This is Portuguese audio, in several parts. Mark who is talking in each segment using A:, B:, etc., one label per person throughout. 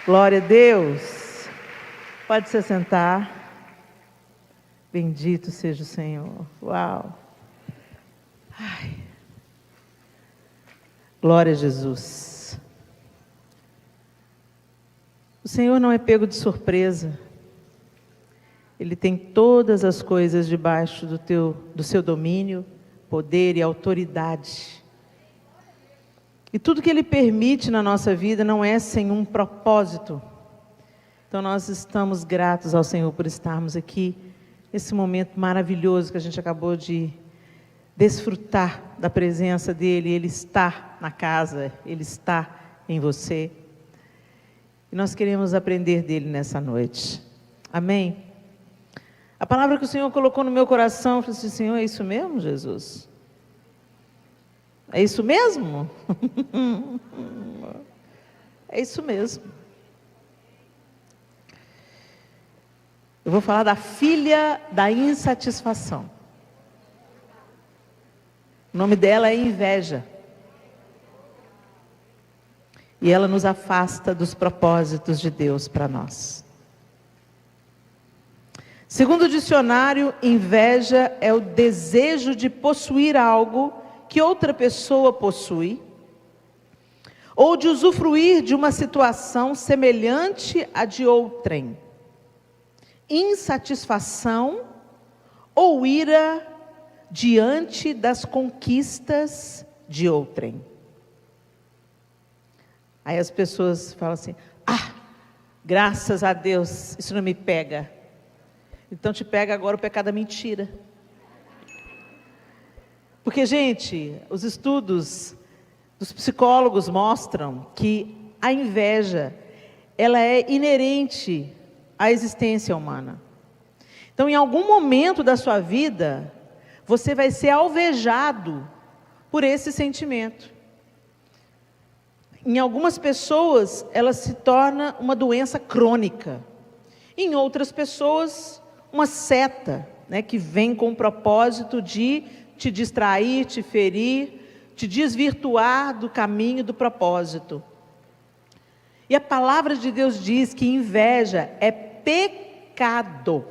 A: Glória a Deus. Pode se sentar. Bendito seja o Senhor. Uau. Ai. Glória a Jesus. O Senhor não é pego de surpresa. Ele tem todas as coisas debaixo do seu domínio, poder e autoridade. E tudo que Ele permite na nossa vida não é sem um propósito. Então nós estamos gratos ao Senhor por estarmos aqui, nesse momento maravilhoso que a gente acabou de desfrutar da presença dEle. Ele está na casa, Ele está em você. E nós queremos aprender dEle nessa noite. Amém? A palavra que o Senhor colocou no meu coração, eu falei assim: Senhor, é isso mesmo, Jesus? É isso mesmo? É isso mesmo. Eu vou falar da filha da insatisfação. O nome dela é inveja. E ela nos afasta dos propósitos de Deus para nós. Segundo o dicionário, inveja é o desejo de possuir algo que outra pessoa possui, ou de usufruir de uma situação semelhante à de outrem. Insatisfação ou ira diante das conquistas de outrem. Aí as pessoas falam assim: graças a Deus, isso não me pega. Então te pega agora o pecado da mentira. Porque, gente, os estudos dos psicólogos mostram que a inveja, ela é inerente à existência humana. Então, em algum momento da sua vida, você vai ser alvejado por esse sentimento. Em algumas pessoas, ela se torna uma doença crônica. Em outras pessoas, uma seta, que vem com o propósito de te distrair, te ferir, te desvirtuar do caminho do propósito. E a palavra de Deus diz que inveja é pecado.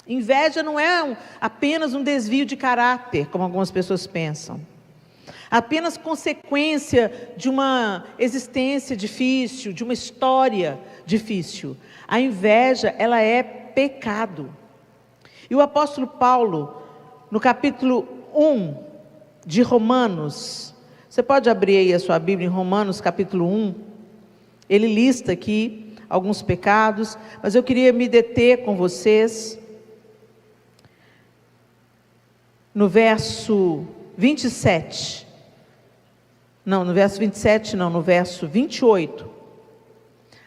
A: Inveja não é apenas um desvio de caráter, como algumas pessoas pensam. Apenas consequência de uma existência difícil, de uma história difícil. A inveja, ela é pecado. E o apóstolo Paulo, no capítulo 1 de Romanos, você pode abrir aí a sua Bíblia em Romanos capítulo 1, ele lista aqui alguns pecados, mas eu queria me deter com vocês no verso 27, não, no verso 27 não, no verso 28.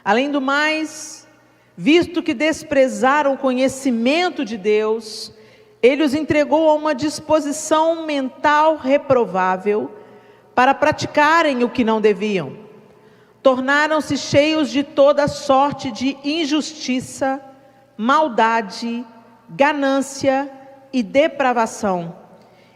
A: Além do mais, visto que desprezaram o conhecimento de Deus, Ele os entregou a uma disposição mental reprovável para praticarem o que não deviam. Tornaram-se cheios de toda sorte de injustiça, maldade, ganância e depravação.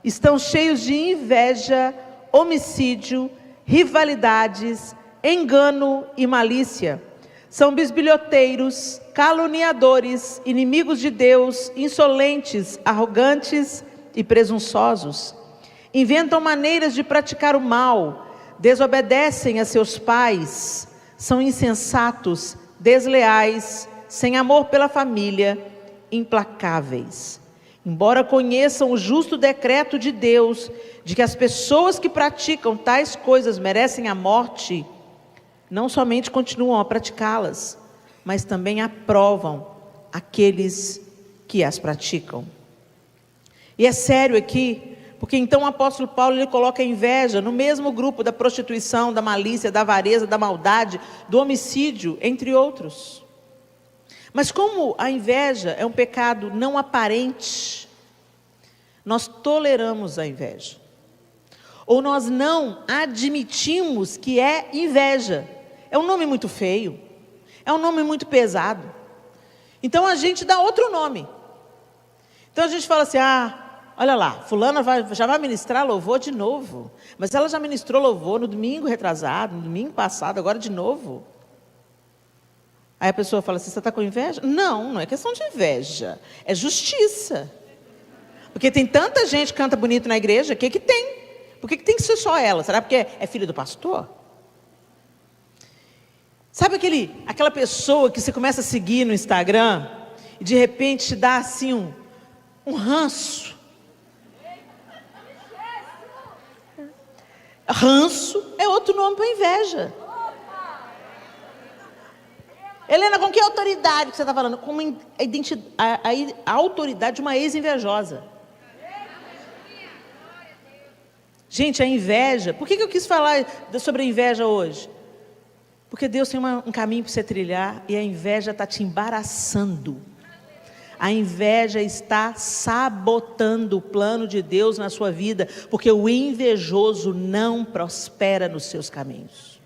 A: Estão cheios de inveja, homicídio, rivalidades, engano e malícia. São bisbilhoteiros, caluniadores, inimigos de Deus, insolentes, arrogantes e presunçosos. Inventam maneiras de praticar o mal, desobedecem a seus pais, são insensatos, desleais, sem amor pela família, implacáveis. Embora conheçam o justo decreto de Deus, de que as pessoas que praticam tais coisas merecem a morte, não somente continuam a praticá-las, mas também aprovam aqueles que as praticam. E é sério aqui, porque então o apóstolo Paulo ele coloca a inveja no mesmo grupo da prostituição, da malícia, da avareza, da maldade, do homicídio, entre outros. Mas como a inveja é um pecado não aparente, nós toleramos a inveja. Ou nós não admitimos que é inveja. É um nome muito feio, é um nome muito pesado. Então a gente dá outro nome. Então a gente fala assim: olha lá, fulana já vai ministrar louvor de novo. Mas ela já ministrou louvor no domingo retrasado, no domingo passado, agora de novo. Aí a pessoa fala assim, você está com inveja? Não, não é questão de inveja, é justiça. Porque tem tanta gente que canta bonito na igreja, o que que tem? Por que que tem que ser só ela? Será porque é filho do pastor? Sabe aquela pessoa que você começa a seguir no Instagram e de repente te dá assim um ranço? Ranço é outro nome para inveja. Helena, com que autoridade que você está falando? Com a autoridade de uma ex-invejosa. Gente, a inveja, por que eu quis falar sobre a inveja hoje? Porque Deus tem um caminho para você trilhar e a inveja está te embaraçando. A inveja está sabotando o plano de Deus na sua vida, porque o invejoso não prospera nos seus caminhos.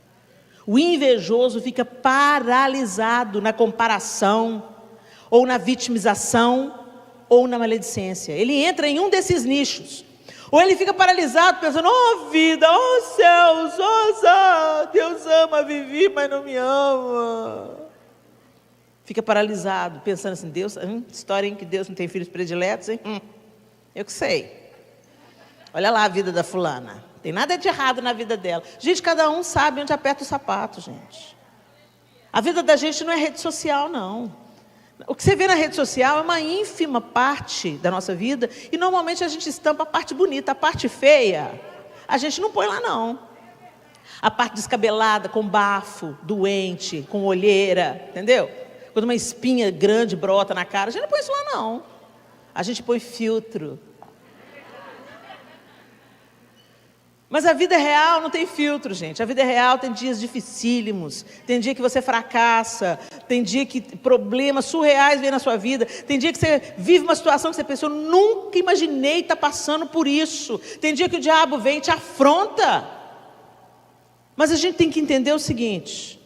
A: O invejoso fica paralisado na comparação, ou na vitimização, ou na maledicência. Ele entra em um desses nichos. Ou ele fica paralisado, pensando, oh vida, oh céus, oh Deus ama a Vivi, mas não me ama. Fica paralisado, pensando assim, Deus, história em que Deus não tem filhos prediletos, hein? Eu que sei. Olha lá a vida da fulana. Tem nada de errado na vida dela. Gente, cada um sabe onde aperta o sapato, gente. A vida da gente não é rede social, não. O que você vê na rede social é uma ínfima parte da nossa vida, e normalmente a gente estampa a parte bonita, a parte feia, a gente não põe lá não. A parte descabelada, com bafo, doente, com olheira, entendeu? Quando uma espinha grande brota na cara, a gente não põe isso lá não. A gente põe filtro. Mas a vida real não tem filtro, gente. A vida real tem dias dificílimos, tem dia que você fracassa, tem dia que problemas surreais vêm na sua vida, tem dia que você vive uma situação que você pensou, nunca imaginei estar passando por isso. Tem dia que o diabo vem e te afronta. Mas a gente tem que entender o seguinte,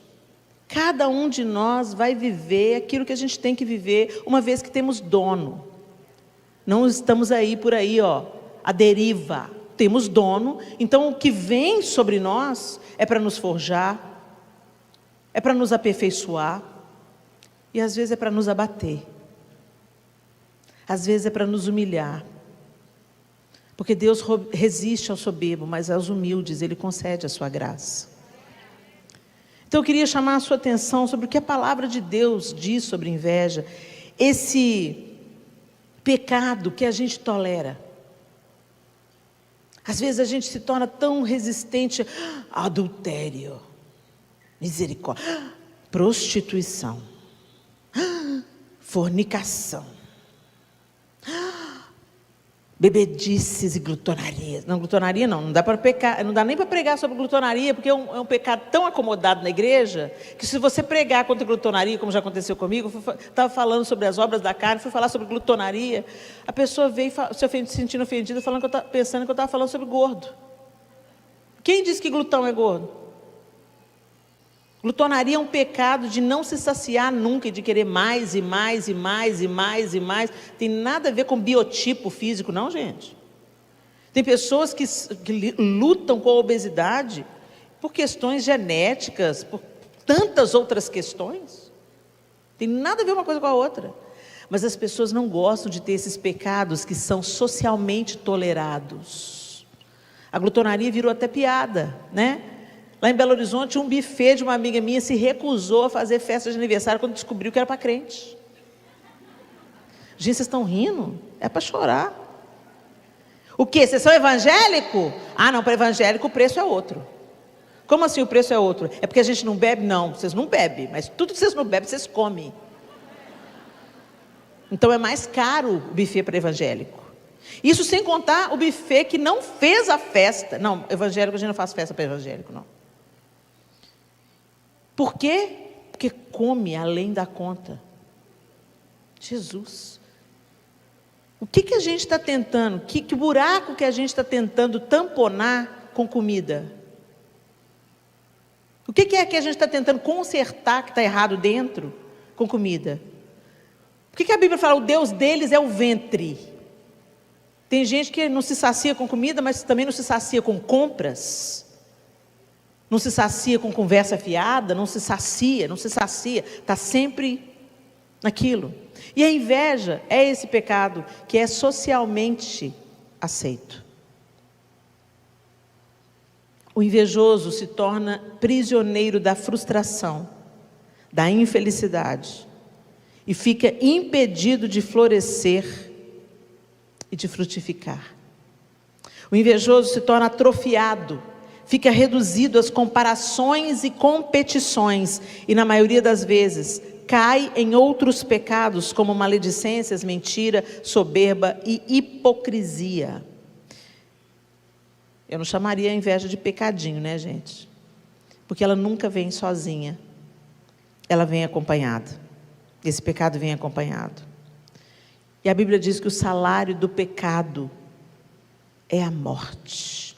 A: cada um de nós vai viver aquilo que a gente tem que viver, uma vez que temos dono. Não estamos aí por aí, à deriva. Temos dono, então o que vem sobre nós é para nos forjar, é para nos aperfeiçoar, e às vezes é para nos abater, às vezes é para nos humilhar, porque Deus resiste ao soberbo, mas aos humildes Ele concede a sua graça. Então eu queria chamar a sua atenção sobre o que a palavra de Deus diz sobre inveja, esse pecado que a gente tolera. Às vezes a gente se torna tão resistente a adultério, misericórdia, prostituição, fornicação, bebedices e glutonarias. Não, glutonaria não dá para pecar, não dá nem para pregar sobre glutonaria, porque é um pecado tão acomodado na igreja, que se você pregar contra glutonaria, como já aconteceu comigo, estava falando sobre as obras da carne, fui falar sobre glutonaria, a pessoa veio se sentindo ofendida, pensando que eu estava falando sobre gordo. Quem disse que glutão é gordo? Glutonaria é um pecado de não se saciar nunca, e de querer mais e mais e mais e mais e mais. Tem nada a ver com biotipo físico, não, gente. Tem pessoas que lutam com a obesidade por questões genéticas, por tantas outras questões. Tem nada a ver uma coisa com a outra. Mas as pessoas não gostam de ter esses pecados que são socialmente tolerados. A glutonaria virou até piada, né? Lá em Belo Horizonte, um buffet de uma amiga minha se recusou a fazer festa de aniversário quando descobriu que era para crente. Gente, vocês estão rindo? É para chorar. O quê? Vocês são evangélicos? Ah, não, para evangélico o preço é outro. Como assim o preço é outro? É porque a gente não bebe? Não, vocês não bebem, mas tudo que vocês não bebem, vocês comem. Então é mais caro o buffet para evangélico. Isso sem contar o buffet que não fez a festa. Não, evangélico, a gente não faz festa para evangélico, não. Por quê? Porque come além da conta. Jesus. O que a gente está tentando? Que buraco que a gente está tentando tamponar com comida? O que é que a gente está tentando consertar que está errado dentro com comida? Por que a Bíblia fala o Deus deles é o ventre? Tem gente que não se sacia com comida, mas também não se sacia com compras. Não se sacia com conversa fiada, não se sacia, está sempre naquilo. E a inveja é esse pecado que é socialmente aceito. O invejoso se torna prisioneiro da frustração, da infelicidade, e fica impedido de florescer e de frutificar. O invejoso se torna atrofiado, fica reduzido às comparações e competições, e na maioria das vezes cai em outros pecados como maledicências, mentira, soberba e hipocrisia. Eu não chamaria a inveja de pecadinho, né, gente? Porque ela nunca vem sozinha, ela vem acompanhada. Esse pecado vem acompanhado. E a Bíblia diz que o salário do pecado é a morte.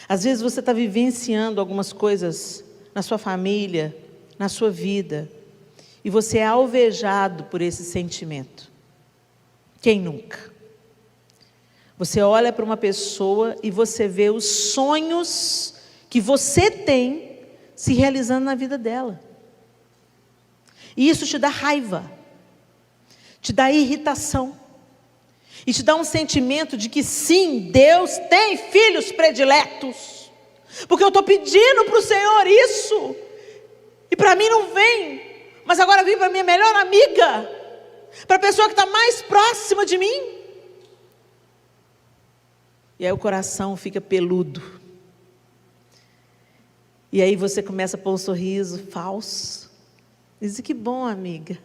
A: Às vezes você está vivenciando algumas coisas na sua família, na sua vida, e você é alvejado por esse sentimento. Quem nunca? Você olha para uma pessoa e você vê os sonhos que você tem se realizando na vida dela. E isso te dá raiva, te dá irritação, e te dá um sentimento de que sim, Deus tem filhos prediletos, porque eu estou pedindo para o Senhor isso, e para mim não vem, mas agora vem para a minha melhor amiga, para a pessoa que está mais próxima de mim. E aí o coração fica peludo, e aí você começa a pôr um sorriso falso, diz: que bom, amiga.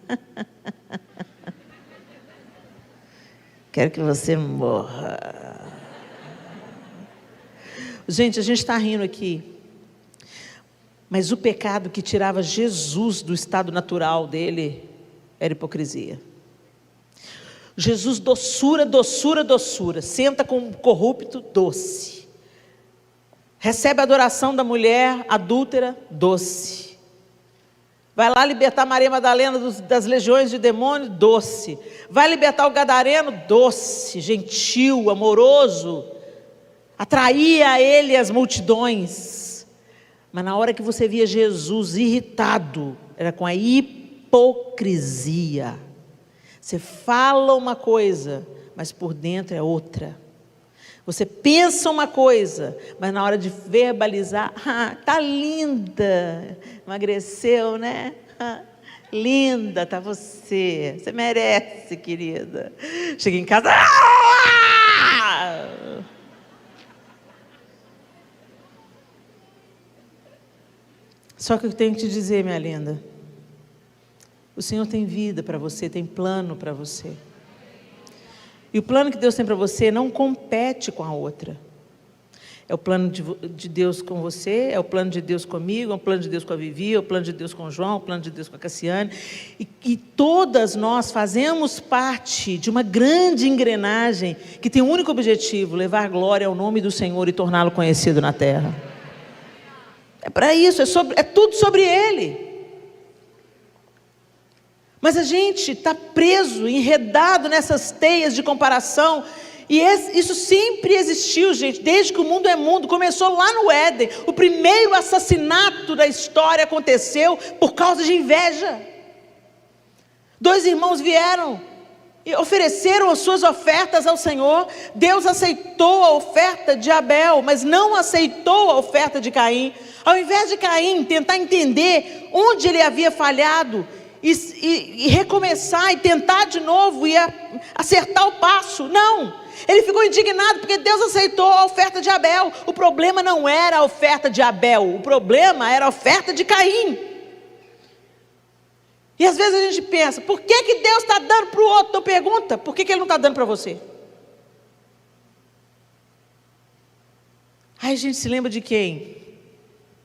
A: Quero que você morra. Gente, a gente está rindo aqui, mas o pecado que tirava Jesus do estado natural dele era hipocrisia. Jesus, doçura, doçura, doçura, senta com um corrupto, doce. Recebe a adoração da mulher adúltera, doce. Vai lá libertar Maria Madalena das legiões de demônio, doce. Vai libertar o gadareno, doce, gentil, amoroso. Atraía a ele as multidões. Mas na hora que você via Jesus irritado, era com a hipocrisia. Você fala uma coisa, mas por dentro é outra. Você pensa uma coisa, mas na hora de verbalizar, tá linda, emagreceu, né? Linda tá você merece, querida. Chega em casa, Só que eu tenho que te dizer, minha linda, o Senhor tem vida para você, tem plano para você. E o plano que Deus tem para você não compete com a outra. É o plano de Deus com você, é o plano de Deus comigo, é o plano de Deus com a Vivi, é o plano de Deus com o João, é o plano de Deus com a Cassiane. E todas nós fazemos parte de uma grande engrenagem que tem um único objetivo: levar glória ao nome do Senhor e torná-lo conhecido na terra. É para isso, é tudo sobre Ele. Mas a gente está preso, enredado nessas teias de comparação, e isso sempre existiu, gente, desde que o mundo é mundo. Começou lá no Éden. O primeiro assassinato da história aconteceu por causa de inveja. 2 irmãos vieram e ofereceram as suas ofertas ao Senhor. Deus aceitou a oferta de Abel, mas não aceitou a oferta de Caim. Ao invés de Caim tentar entender onde ele havia falhado, e recomeçar e tentar de novo e acertar o passo, não, ele ficou indignado porque Deus aceitou a oferta de Abel. O problema não era a oferta de Abel, o problema era a oferta de Caim. E às vezes a gente pensa: por que Deus está dando para o outro? Então pergunta: por que Ele não está dando para você? Aí a gente se lembra de quem?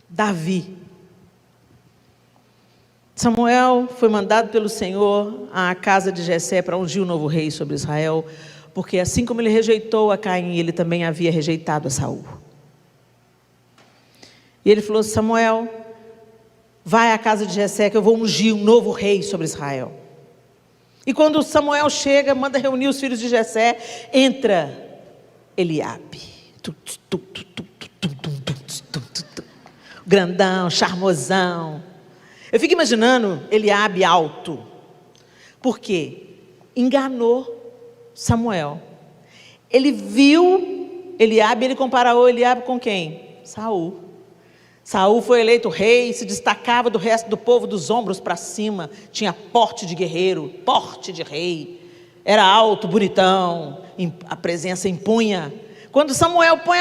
A: Davi. Samuel foi mandado pelo Senhor à casa de Jessé para ungir o novo rei sobre Israel, porque assim como ele rejeitou a Caim, ele também havia rejeitado a Saul. E ele falou: Samuel, vai à casa de Jessé que eu vou ungir um novo rei sobre Israel. E quando Samuel chega, manda reunir os filhos de Jessé, entra Eliabe. O grandão, charmosão. Eu fico imaginando Eliabe alto. Por quê? Enganou Samuel. Ele viu Eliabe, ele comparou Eliabe com quem? Saul. Saul foi eleito rei, se destacava do resto do povo dos ombros para cima, tinha porte de guerreiro, porte de rei, era alto, bonitão, a presença impunha. Quando Samuel põe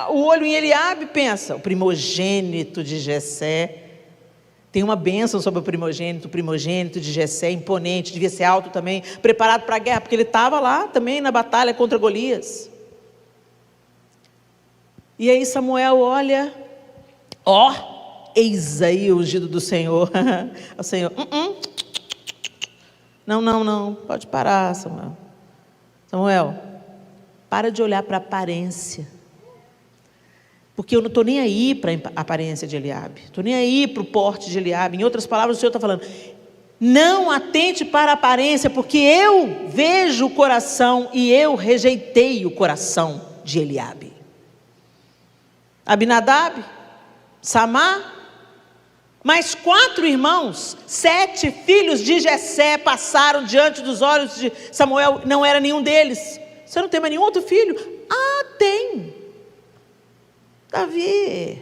A: o olho em Eliabe, pensa, o primogênito de Jessé. Tem uma bênção sobre o primogênito de Jessé, imponente, devia ser alto também, preparado para a guerra, porque ele estava lá também na batalha contra Golias. E aí Samuel olha, eis aí o ungido do Senhor. O Senhor, não, pode parar, Samuel. Samuel, para de olhar para a aparência. Porque eu não estou nem aí para a aparência de Eliabe, estou nem aí para o porte de Eliabe. Em outras palavras, o Senhor está falando, não atente para a aparência, porque eu vejo o coração e eu rejeitei o coração de Eliabe. Abinadab, Samar, mais 4 irmãos, 7 filhos de Jessé passaram diante dos olhos de Samuel, não era nenhum deles. Você não tem mais nenhum outro filho? Tem. Davi.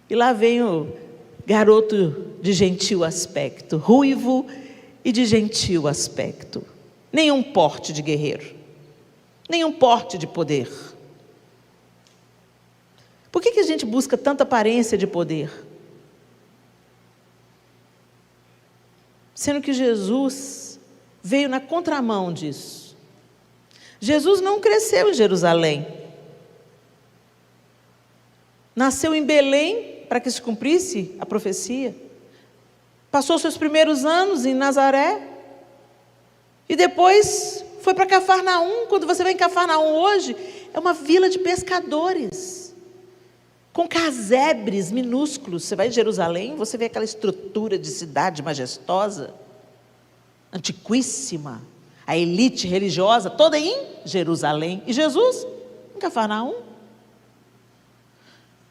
A: E lá vem o garoto de gentil aspecto, ruivo e de gentil aspecto. Nenhum porte de guerreiro, nenhum porte de poder. Por que a gente busca tanta aparência de poder? Sendo que Jesus veio na contramão disso. Jesus não cresceu em Jerusalém. Nasceu em Belém para que se cumprisse a profecia. Passou seus primeiros anos em Nazaré. E depois foi para Cafarnaum. Quando você vai em Cafarnaum hoje, é uma vila de pescadores, com casebres minúsculos. Você vai em Jerusalém, você vê aquela estrutura de cidade majestosa, antiquíssima, a elite religiosa toda em Jerusalém. E Jesus em Cafarnaum.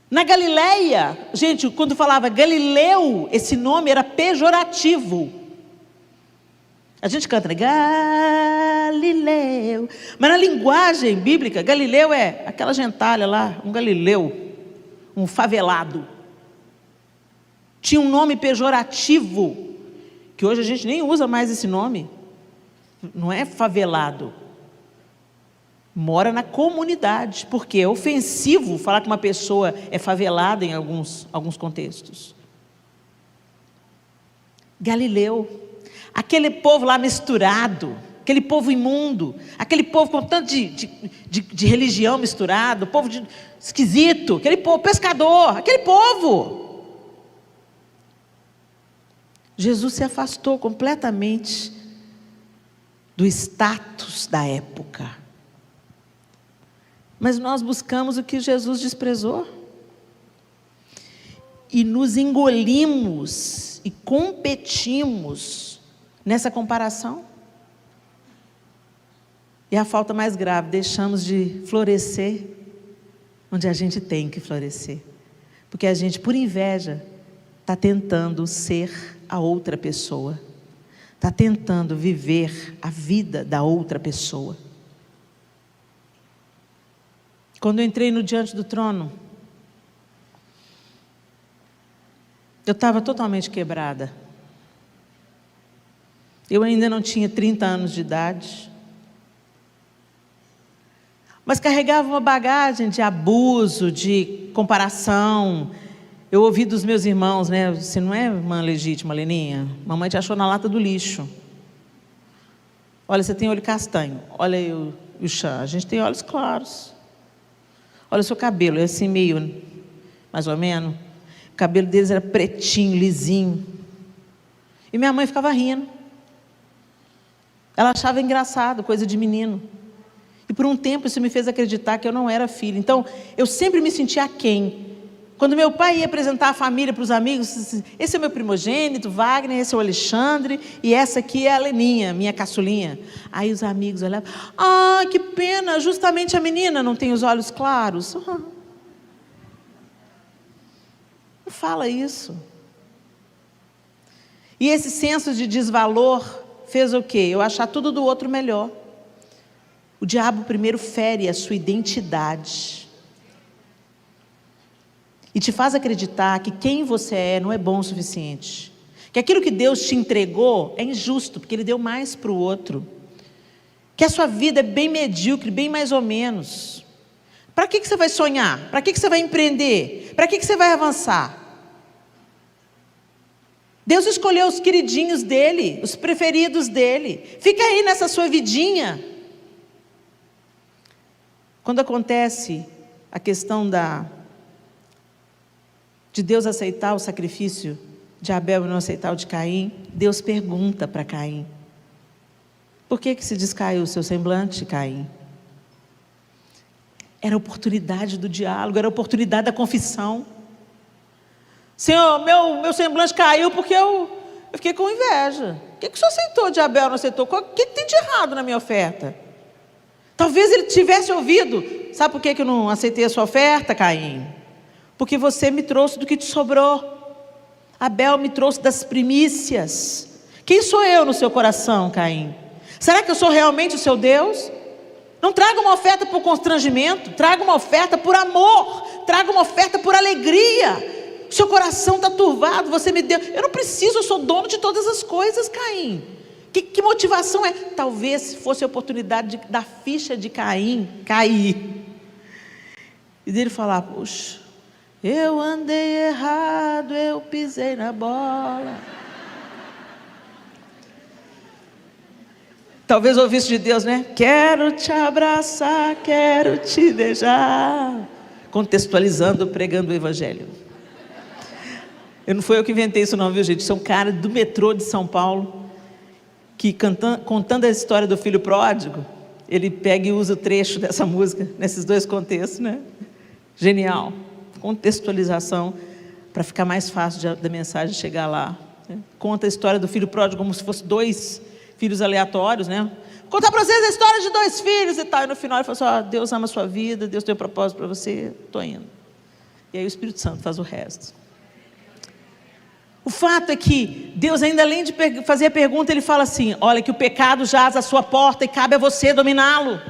A: Na Galileia, gente, quando falava Galileu, esse nome era pejorativo. A gente canta, né? Galileu. Mas na linguagem bíblica, Galileu é aquela gentalha lá, um Galileu, um favelado. Tinha um nome pejorativo, que hoje a gente nem usa mais esse nome. Não é favelado. Mora na comunidade, porque é ofensivo falar que uma pessoa é favelada em alguns contextos. Galileu, aquele povo lá misturado, aquele povo imundo, aquele povo com tanto de religião misturado, povo esquisito, aquele povo pescador, aquele povo. Jesus se afastou completamente do status da época. Mas nós buscamos o que Jesus desprezou. E nos engolimos e competimos nessa comparação. E a falta mais grave, deixamos de florescer onde a gente tem que florescer. Porque a gente, por inveja, está tentando ser a outra pessoa. Está tentando viver a vida da outra pessoa. Quando eu entrei no diante do trono, eu estava totalmente quebrada. Eu ainda não tinha 30 anos de idade, mas carregava uma bagagem de abuso, de comparação. Eu ouvi dos meus irmãos, né? Você não é irmã legítima, Leninha? Mamãe te achou na lata do lixo. Olha, você tem olho castanho. Olha aí o chão. A gente tem olhos claros. Olha o seu cabelo, é assim meio, mais ou menos. O cabelo deles era pretinho, lisinho. E minha mãe ficava rindo. Ela achava engraçado, coisa de menino. E por um tempo isso me fez acreditar que eu não era filha. Então, eu sempre me sentia aquém. Quando meu pai ia apresentar a família para os amigos, esse é meu primogênito, Wagner, esse é o Alexandre, e essa aqui é a Leninha, minha caçulinha. Aí os amigos olhavam, que pena, justamente a menina não tem os olhos claros. fala isso. E esse senso de desvalor fez o quê? Eu achar tudo do outro melhor. O diabo primeiro fere a sua identidade. E te faz acreditar que quem você é não é bom o suficiente. Que aquilo que Deus te entregou é injusto, porque Ele deu mais para o outro. Que a sua vida é bem medíocre, bem mais ou menos. Para que você vai sonhar? Para que você vai empreender? Para que você vai avançar? Deus escolheu os queridinhos dEle, os preferidos dEle. Fica aí nessa sua vidinha. Quando acontece a questão de Deus aceitar o sacrifício de Abel e não aceitar o de Caim, Deus pergunta para Caim: por que se descaiu o seu semblante, Caim? Era a oportunidade do diálogo, era a oportunidade da confissão. Senhor, meu semblante caiu porque eu fiquei com inveja. O que o senhor aceitou de Abel, não aceitou? O que tem de errado na minha oferta? Talvez ele tivesse ouvido. Sabe por que eu não aceitei a sua oferta, Caim? Porque você me trouxe do que te sobrou. Abel me trouxe das primícias. Quem sou eu no seu coração, Caim? Será que eu sou realmente o seu Deus? Não traga uma oferta por constrangimento, traga uma oferta por amor, traga uma oferta por alegria. O seu coração está turvado, você me deu. Eu não preciso, eu sou dono de todas as coisas, Caim. Que motivação é? Talvez fosse a oportunidade da ficha de Caim cair. E dele falar: puxa, eu andei errado, eu pisei na bola. Talvez ouvisse de Deus, né? Quero te abraçar, quero te beijar. Contextualizando, pregando o evangelho. Não foi eu que inventei isso não, viu gente? Isso é um cara do metrô de São Paulo, que contando a história do filho pródigo, ele pega e usa o trecho dessa música, nesses dois contextos, né? Genial. Contextualização, para ficar mais fácil da mensagem chegar lá. Né? Conta a história do filho pródigo como se fosse dois filhos aleatórios, né? Vou contar para vocês a história de dois filhos e tal. E no final ele fala assim: Deus ama a sua vida, Deus tem um propósito para você, estou indo. E aí o Espírito Santo faz o resto. O fato é que Deus, ainda além de fazer a pergunta, Ele fala assim: olha, que o pecado jaz à sua porta e cabe a você dominá-lo.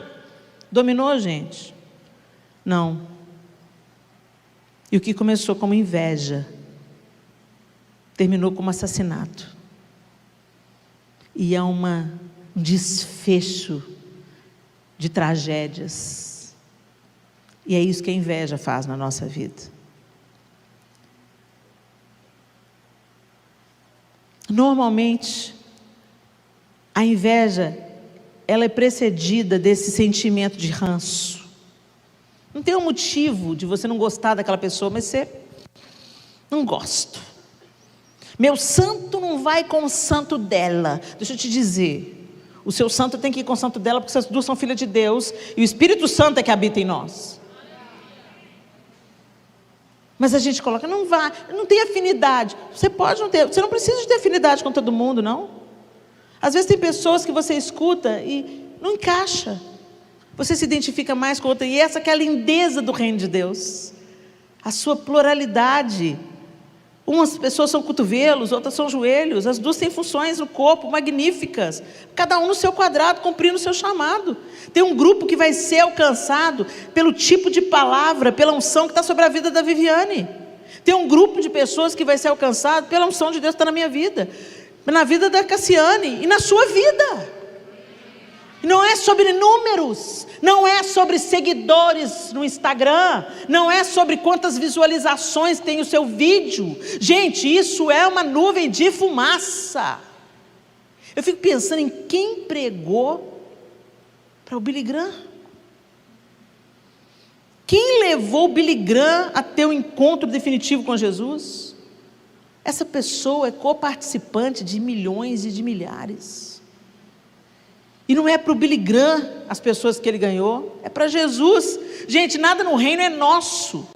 A: Dominou, gente? Não. E o que começou como inveja, terminou como assassinato. E é um desfecho de tragédias. E é isso que a inveja faz na nossa vida. Normalmente, a inveja, ela é precedida desse sentimento de ranço. Não tem um motivo de você não gostar daquela pessoa, mas você não gosta. Meu santo não vai com o santo dela. Deixa eu te dizer, o seu santo tem que ir com o santo dela, porque essas duas são filhas de Deus, e o Espírito Santo é que habita em nós. Mas a gente coloca: não vai, não tem afinidade. Você pode não ter, você não precisa de ter afinidade com todo mundo, não. Às vezes tem pessoas que você escuta e não encaixa. Você se identifica mais com outra, e essa que é a lindeza do reino de Deus. A sua pluralidade. Umas pessoas são cotovelos, outras são joelhos. As duas têm funções no corpo magníficas. Cada um no seu quadrado, cumprindo o seu chamado. Tem um grupo que vai ser alcançado pelo tipo de palavra, pela unção que está sobre a vida da Viviane. Tem um grupo de pessoas que vai ser alcançado pela unção de Deus que está na minha vida, na vida da Cassiane e na sua vida. Não é sobre números, não é sobre seguidores no Instagram, não é sobre quantas visualizações tem o seu vídeo. Gente, isso é uma nuvem de fumaça. Eu fico pensando em quem pregou para o Billy Graham. Quem levou o Billy Graham a ter um encontro definitivo com Jesus? Essa pessoa é coparticipante de milhões e de milhares. E não é para o Billy Graham as pessoas que ele ganhou, é para Jesus. Gente, nada no reino é nosso,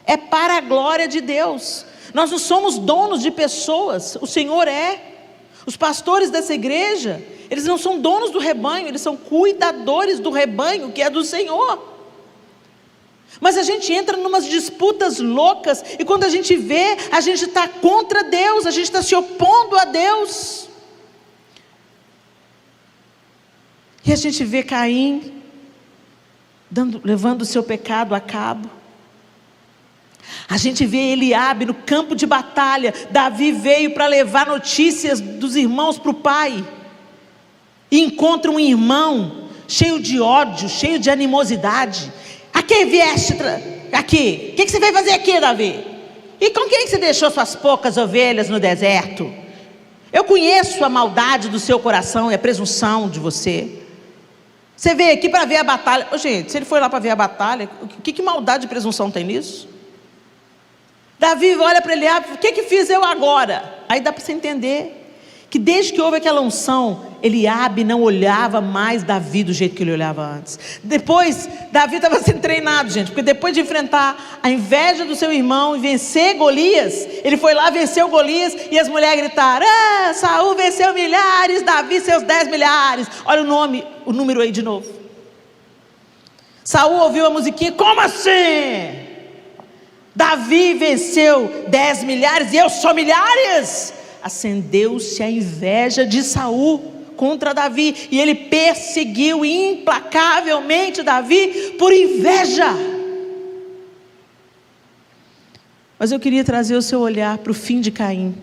A: é para a glória de Deus. Nós não somos donos de pessoas, o Senhor é. Os pastores dessa igreja, eles não são donos do rebanho, eles são cuidadores do rebanho que é do Senhor. Mas a gente entra em umas disputas loucas, e quando a gente vê, a gente está contra Deus, a gente está se opondo a Deus. E a gente vê Caim levando o seu pecado a cabo. A gente vê Eliabe no campo de batalha. Davi veio para levar notícias dos irmãos para o pai, e encontra um irmão cheio de ódio, cheio de animosidade. Aqui vieste, aqui, o que você veio fazer aqui, Davi? E com quem você deixou suas poucas ovelhas no deserto? Eu conheço a maldade do seu coração e a presunção de você. Você veio aqui para ver a batalha. Gente, se ele foi lá para ver a batalha, que maldade e presunção tem nisso? Davi olha para Eliabe: o que fiz eu agora? Aí dá para você entender que desde que houve aquela unção, Eliabe não olhava mais Davi do jeito que ele olhava antes. Depois, Davi estava sendo treinado, gente, porque depois de enfrentar a inveja do seu irmão e vencer Golias, ele foi lá, venceu Golias, e as mulheres gritaram: Saul venceu milhares, Davi seus 10 milhares. Olha o número aí de novo. Saul ouviu a musiquinha: como assim? Davi venceu 10 milhares e eu só milhares? Acendeu-se a inveja de Saul contra Davi, e ele perseguiu implacavelmente Davi por inveja. Mas eu queria trazer o seu olhar para o fim de Caim,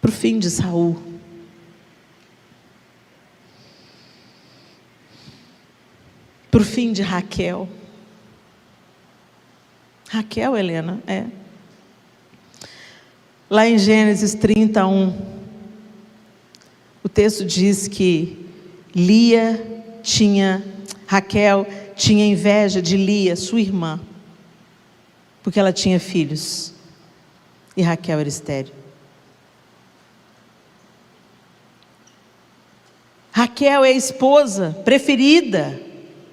A: para o fim de Saul, para o fim de Raquel. Raquel, Helena, lá em Gênesis 31, o texto diz que Raquel tinha inveja de Lia, sua irmã, porque ela tinha filhos, e Raquel era estéril. Raquel é a esposa preferida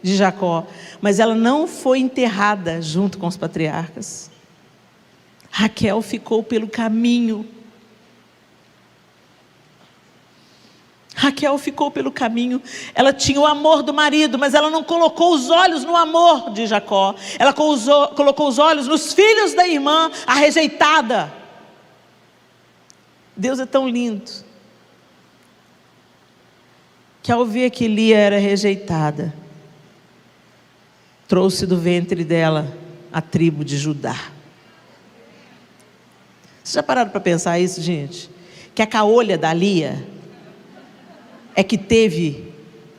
A: de Jacó, mas ela não foi enterrada junto com os patriarcas. Raquel ficou pelo caminho. Raquel ficou pelo caminho. Ela tinha o amor do marido, mas ela não colocou os olhos no amor de Jacó. Ela colocou os olhos nos filhos da irmã, a rejeitada. Deus é tão lindo, que ao ver que Lia era rejeitada, trouxe do ventre dela a tribo de Judá. Vocês já pararam para pensar isso, gente? Que a caolha da Lia é que teve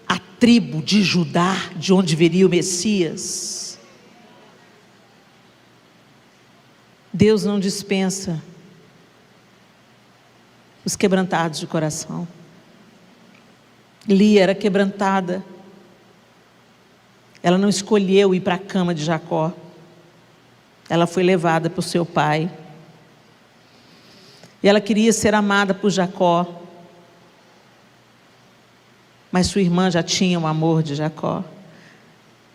A: a tribo de Judá, de onde viria o Messias. Deus não dispensa os quebrantados de coração. Lia era quebrantada. Ela não escolheu ir para a cama de Jacó. Ela foi levada por seu pai. E ela queria ser amada por Jacó, mas sua irmã já tinha o amor de Jacó.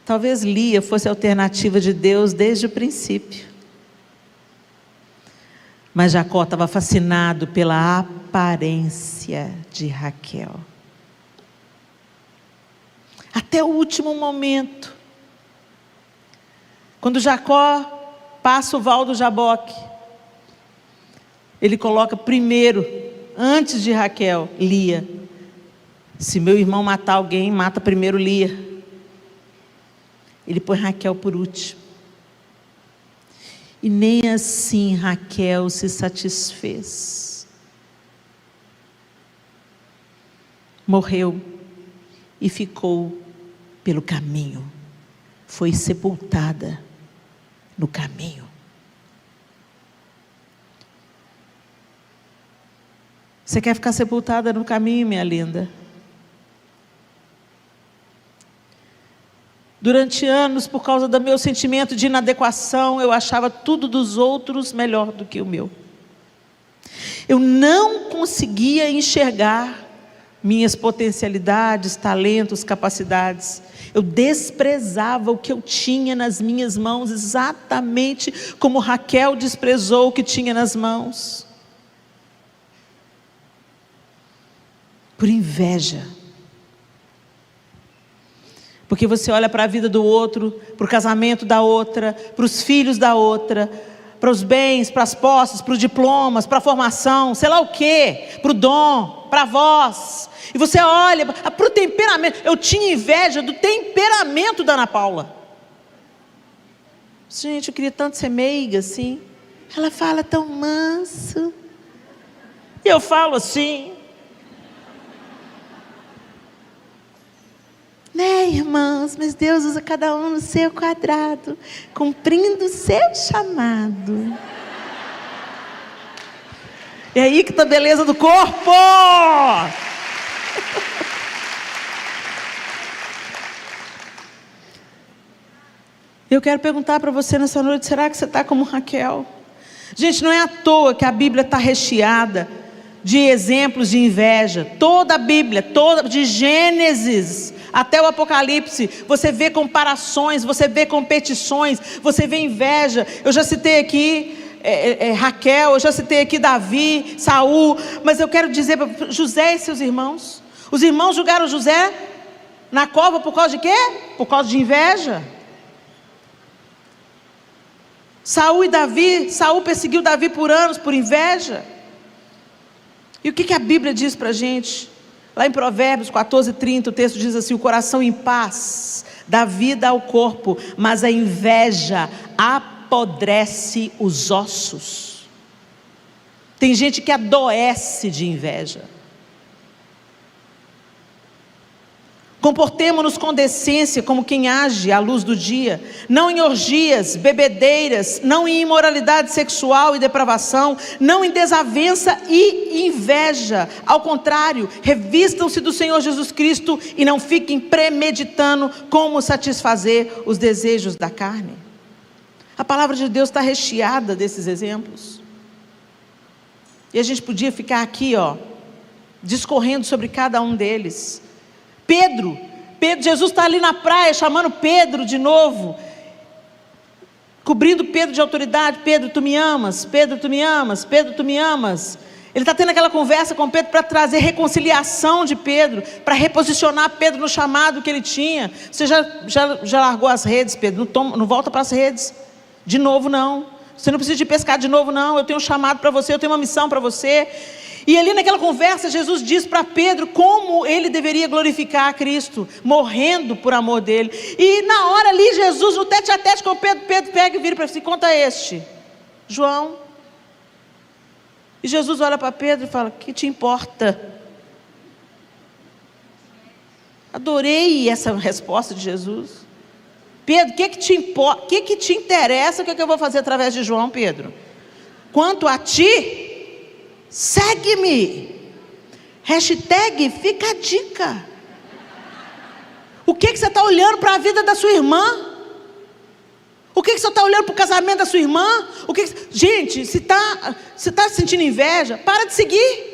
A: Talvez Lia fosse a alternativa de Deus desde o princípio. Mas Jacó estava fascinado pela aparência de Raquel. Até o último momento, quando Jacó passa o val do Jaboque, ele coloca primeiro, antes de Raquel, Lia. Se meu irmão matar alguém, mata primeiro Lia. Ele põe Raquel por último. E nem assim Raquel se satisfez. Morreu e ficou pelo caminho. Foi sepultada no caminho. Você quer ficar sepultada no caminho, minha linda? Durante anos, por causa do meu sentimento de inadequação, eu achava tudo dos outros melhor do que o meu. Eu não conseguia enxergar minhas potencialidades, talentos, capacidades. Eu desprezava o que eu tinha nas minhas mãos, exatamente como Raquel desprezou o que tinha nas mãos. Por inveja. Porque você olha para a vida do outro, para o casamento da outra, para os filhos da outra, para os bens, para as posses, para os diplomas, para a formação, sei lá o quê, para o dom, para a voz. E você olha para o temperamento. Eu tinha inveja do temperamento da Ana Paula. Gente, eu queria tanto ser meiga assim. Ela fala tão manso. E eu falo assim. Né, irmãos? Mas Deus usa cada um no seu quadrado, cumprindo o seu chamado. E aí que está a beleza do corpo. Eu quero perguntar para você nessa noite, será que você está como Raquel? Gente, não é à toa que a Bíblia está recheada de exemplos de inveja. Toda a Bíblia, de Gênesis até o Apocalipse, você vê comparações, você vê competições, você vê inveja. Eu já citei aqui Raquel, eu já citei aqui Davi, Saul, mas eu quero dizer para José e seus irmãos. Os irmãos julgaram José na cova por causa de quê? Por causa de inveja. Saul perseguiu Davi por anos por inveja. E o que a Bíblia diz para a gente? Lá em Provérbios 14:30, o texto diz assim: o coração em paz dá vida ao corpo, mas a inveja apodrece os ossos. Tem gente que adoece de inveja. Comportemo-nos com decência como quem age à luz do dia, não em orgias, bebedeiras, não em imoralidade sexual e depravação, não em desavença e inveja. Ao contrário, revistam-se do Senhor Jesus Cristo e não fiquem premeditando como satisfazer os desejos da carne. A palavra de Deus está recheada desses exemplos. E a gente podia ficar aqui, discorrendo sobre cada um deles. Pedro, Jesus está ali na praia chamando Pedro de novo, cobrindo Pedro de autoridade. Pedro, tu me amas? Pedro, tu me amas? Pedro, tu me amas? Ele está tendo aquela conversa com Pedro para trazer reconciliação de Pedro, para reposicionar Pedro no chamado que ele tinha. Você já largou as redes, Pedro? Não volta para as redes de novo, não. Você não precisa de pescar de novo, não. Eu tenho um chamado para você, eu tenho uma missão para você. E ali naquela conversa, Jesus diz para Pedro como ele deveria glorificar a Cristo, morrendo por amor dele. E na hora ali, Jesus, no tete a tete com Pedro pega e vira para si: conta este, João. E Jesus olha para Pedro e fala: que te importa? Adorei essa resposta de Jesus. Pedro, o que te importa? O que te interessa? O que eu vou fazer através de João, Pedro? Quanto a ti, segue-me. Hashtag fica a dica. O que você está olhando para a vida da sua irmã? O que você está olhando para o casamento da sua irmã? Gente, se está sentindo inveja, para de seguir.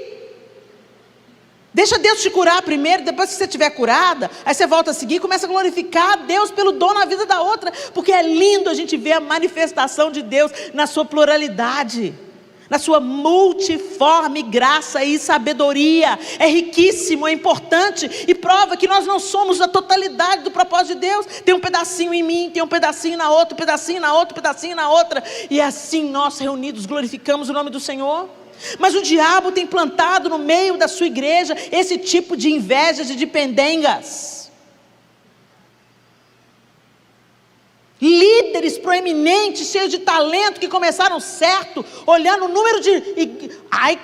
A: Deixa Deus te curar primeiro. Depois que você estiver curada, aí você volta a seguir e começa a glorificar a Deus pelo dom na vida da outra. Porque é lindo a gente ver a manifestação de Deus na sua pluralidade, na sua multiforme graça e sabedoria. É riquíssimo, é importante e prova que nós não somos a totalidade do propósito de Deus. Tem um pedacinho em mim, tem um pedacinho na outra, um pedacinho na outra, um pedacinho na outra, e assim nós reunidos glorificamos o nome do Senhor. Mas o diabo tem plantado no meio da sua igreja esse tipo de invejas e de pendengas. Líderes proeminentes, cheios de talento, que começaram certo, olhando o número de...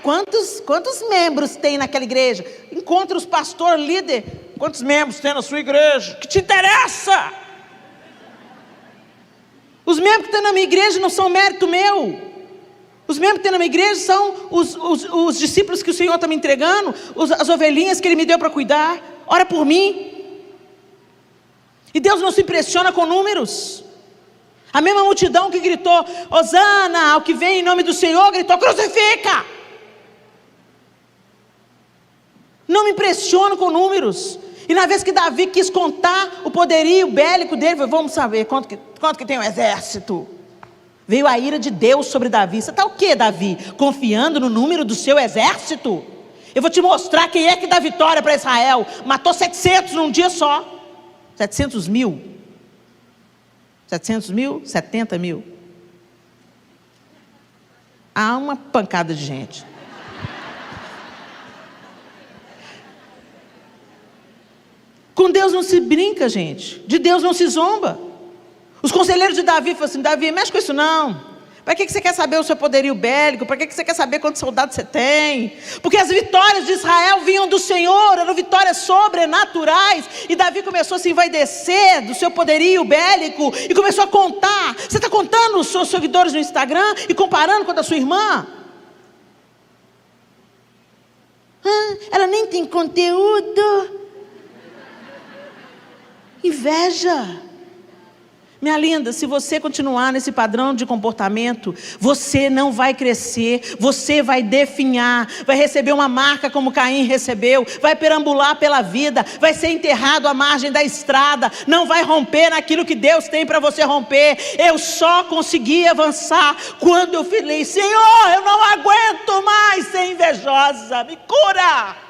A: quantos membros tem naquela igreja? Encontra os pastores, líder. Quantos membros tem na sua igreja? Que te interessa? Os membros que tem na minha igreja não são mérito meu. Os membros que tem na minha igreja são os discípulos que o Senhor está me entregando, as ovelhinhas que Ele me deu para cuidar. Ora por mim. E Deus não se impressiona com números. A mesma multidão que gritou Hosana ao que vem em nome do Senhor, gritou crucifica. Não me impressiono com números. E na vez que Davi quis contar o poderio bélico dele, falou: vamos saber quanto que tem um exército. Veio a ira de Deus sobre Davi. Você está o quê, Davi? Confiando no número do seu exército? Eu vou te mostrar quem é que dá vitória para Israel. Matou 700 num dia só. 700 mil? 700 mil? 70 mil? Há uma pancada de gente. Com Deus não se brinca, gente. De Deus não se zomba. Os conselheiros de Davi falaram assim: Davi, mexe com isso não. Para que você quer saber o seu poderio bélico? Para que você quer saber quantos soldados você tem? Porque as vitórias de Israel vinham do Senhor, eram vitórias sobrenaturais. E Davi começou a se envaidecer do seu poderio bélico e começou a contar. Você está contando os seus seguidores no Instagram e comparando com a da sua irmã? Ela nem tem conteúdo. Inveja. Minha linda, se você continuar nesse padrão de comportamento, você não vai crescer, você vai definhar, vai receber uma marca como Caim recebeu, vai perambular pela vida, vai ser enterrado à margem da estrada, não vai romper naquilo que Deus tem para você romper. Eu só consegui avançar quando eu falei: Senhor, eu não aguento mais ser invejosa, me cura.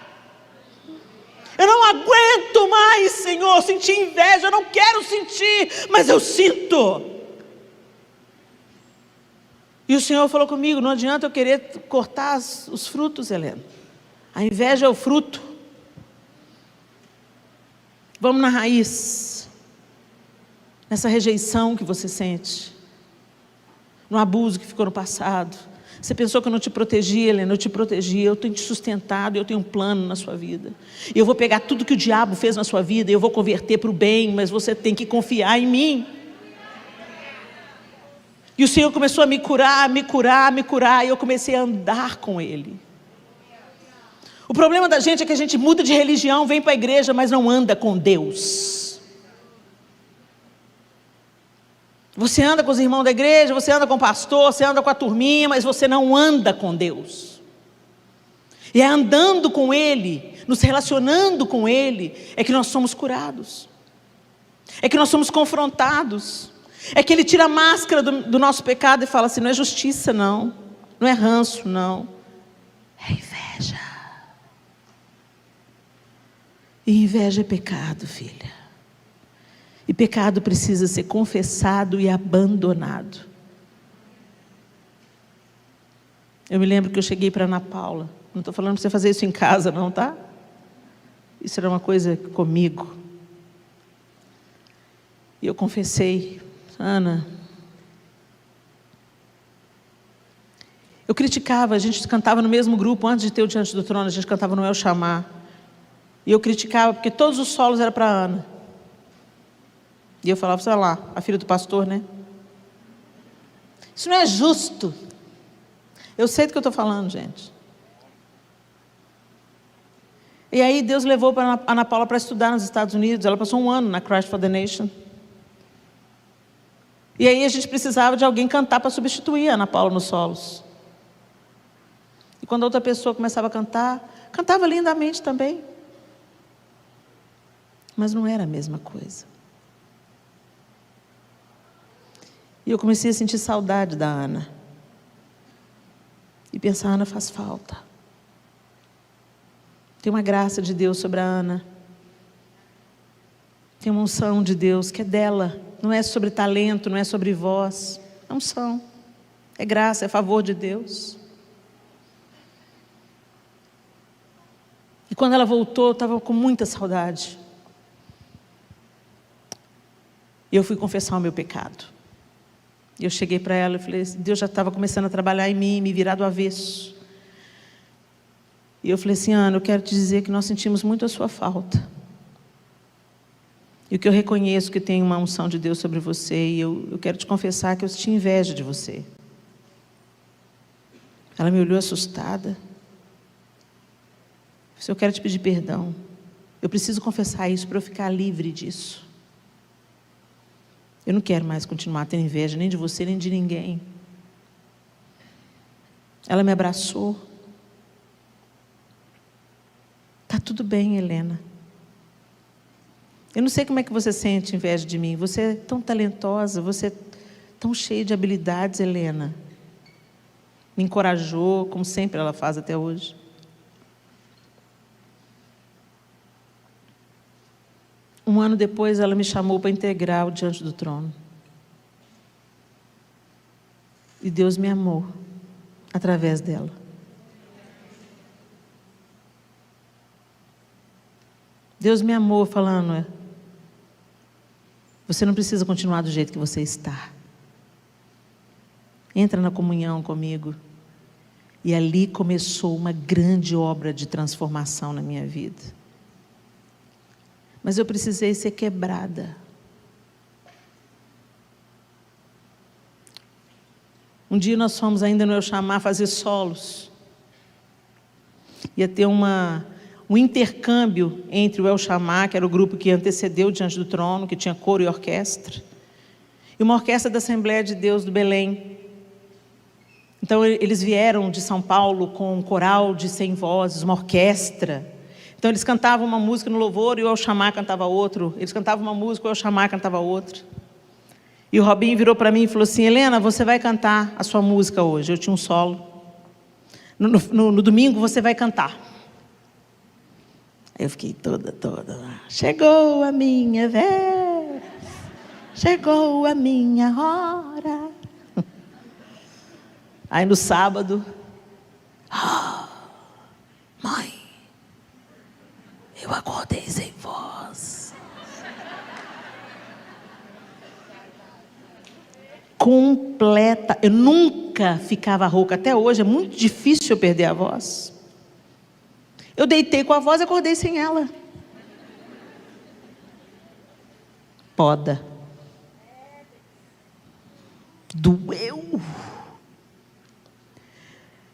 A: Eu não aguento mais, Senhor, sentir inveja. Eu não quero sentir, mas eu sinto. E o Senhor falou comigo: não adianta eu querer cortar os frutos, Helena. A inveja é o fruto. Vamos na raiz. Nessa rejeição que você sente. No abuso que ficou no passado. Você pensou que eu não te protegia, Helena? Eu te protegi, eu tenho te sustentado, eu tenho um plano na sua vida. E eu vou pegar tudo que o diabo fez na sua vida e eu vou converter para o bem, mas você tem que confiar em mim. E o Senhor começou a me curar, me curar, me curar, e eu comecei a andar com Ele. O problema da gente é que a gente muda de religião, vem para a igreja, mas não anda com Deus. Você anda com os irmãos da igreja, você anda com o pastor, você anda com a turminha, mas você não anda com Deus. E é andando com Ele, nos relacionando com Ele, é que nós somos curados. É que nós somos confrontados. É que Ele tira a máscara do nosso pecado e fala assim: não é justiça não, não é ranço não, é inveja. E inveja é pecado, filha. E pecado precisa ser confessado e abandonado. Eu me lembro que eu cheguei para Ana Paula. Não estou falando para você fazer isso em casa não, tá? Isso era uma coisa comigo. E eu confessei: Ana, eu criticava, a gente cantava no mesmo grupo, antes de ter o Diante do Trono, a gente cantava no El Chamar. E eu criticava, porque todos os solos eram para Ana. E eu falava: sei lá, a filha do pastor, né? Isso não é justo. Eu sei do que eu estou falando, gente. E aí Deus levou para Ana Paula para estudar nos Estados Unidos. Ela passou 1 ano na Christ for the Nation. E aí a gente precisava de alguém cantar para substituir a Ana Paula nos solos. E quando a outra pessoa começava a cantar, cantava lindamente também. Mas não era a mesma coisa. E eu comecei a sentir saudade da Ana. E pensar: Ana faz falta. Tem uma graça de Deus sobre a Ana. Tem uma unção de Deus que é dela. Não é sobre talento, não é sobre voz. É unção. É graça, é favor de Deus. E quando ela voltou, eu estava com muita saudade. E eu fui confessar o meu pecado. E eu cheguei para ela e falei: Deus já estava começando a trabalhar em mim, me virar do avesso. E eu falei assim: Ana, eu quero te dizer que nós sentimos muito a sua falta. E que eu reconheço que tem uma unção de Deus sobre você. E eu quero te confessar que eu tinha inveja de você. Ela me olhou assustada. Eu disse: eu quero te pedir perdão. Eu preciso confessar isso para eu ficar livre disso. Eu não quero mais continuar tendo inveja, nem de você, nem de ninguém. Ela me abraçou. Está tudo bem, Helena. Eu não sei como é que você sente inveja de mim. Você é tão talentosa, você é tão cheia de habilidades, Helena. Me encorajou, como sempre ela faz até hoje. Um ano depois, ela me chamou para integrar o Diante do Trono. E Deus me amou através dela. Deus me amou falando: você não precisa continuar do jeito que você está. Entra na comunhão comigo. E ali começou uma grande obra de transformação na minha vida. Mas eu precisei ser quebrada. Um dia nós fomos ainda no Eu Chamar fazer solos. Ia ter um intercâmbio entre o El Chamar, que era o grupo que antecedeu Diante do Trono, que tinha coro e orquestra, e uma orquestra da Assembleia de Deus do Belém. Então eles vieram de São Paulo com um coral de 100 vozes, uma orquestra. Então eles cantavam uma música no louvor e o El Chamar cantava outro. Eles cantavam uma música e o El Chamar cantava outra. E o Robinho virou para mim e falou assim: Helena, você vai cantar a sua música hoje. Eu tinha um solo. No domingo você vai cantar. Aí eu fiquei toda lá. Chegou a minha vez, chegou a minha hora. Aí no sábado, mãe, eu acordei sem voz. Completa. Eu nunca ficava rouca. Até hoje é muito difícil eu perder a voz. Eu deitei com a voz e acordei sem ela. Poda. Doeu.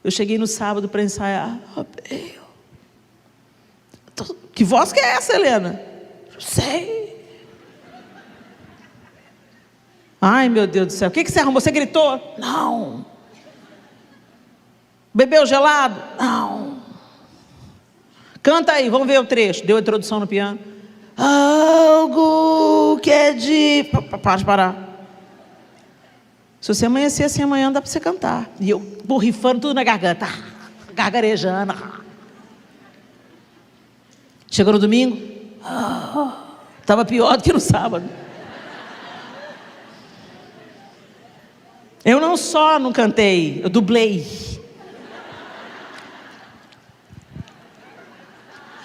A: Eu cheguei no sábado para ensaiar. Que voz que é essa, Helena? Não sei. Ai, meu Deus do céu. O que você arrumou? Você gritou? Não. Bebeu gelado? Não. Canta aí, vamos ver o trecho. Deu a introdução no piano. Algo que é de... Pode parar. Se você amanhecer assim amanhã, dá para você cantar. E eu borrifando tudo na garganta. Gargarejando. Chegou no domingo. Estava pior do que no sábado. Eu não só não cantei, eu dublei.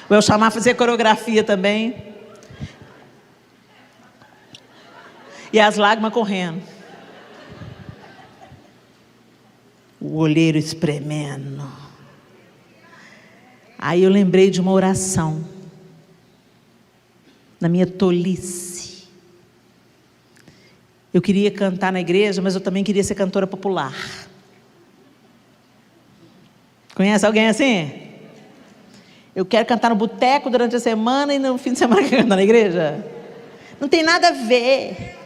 A: O El Chamar fazer coreografia também. E as lágrimas correndo. O olheiro espremendo. Aí eu lembrei de uma oração. Na minha tolice. Eu queria cantar na igreja, mas eu também queria ser cantora popular. Conhece alguém assim? Eu quero cantar no boteco durante a semana e no fim de semana quero cantar na igreja. Não tem nada a ver.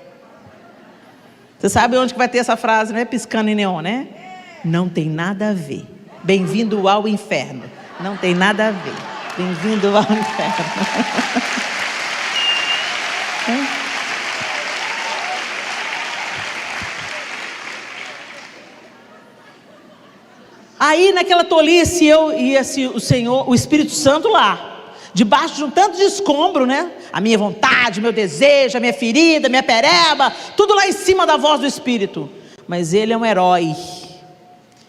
A: Você sabe onde que vai ter essa frase, né? Piscando em neon, né? Não tem nada a ver. Bem-vindo ao inferno. Não tem nada a ver. Bem-vindo ao inferno. Aí naquela tolice eu e o Senhor, o Espírito Santo lá, debaixo de um tanto de escombro, né? A minha vontade, meu desejo, a minha ferida, minha pereba, tudo lá em cima da voz do Espírito. Mas Ele é um herói.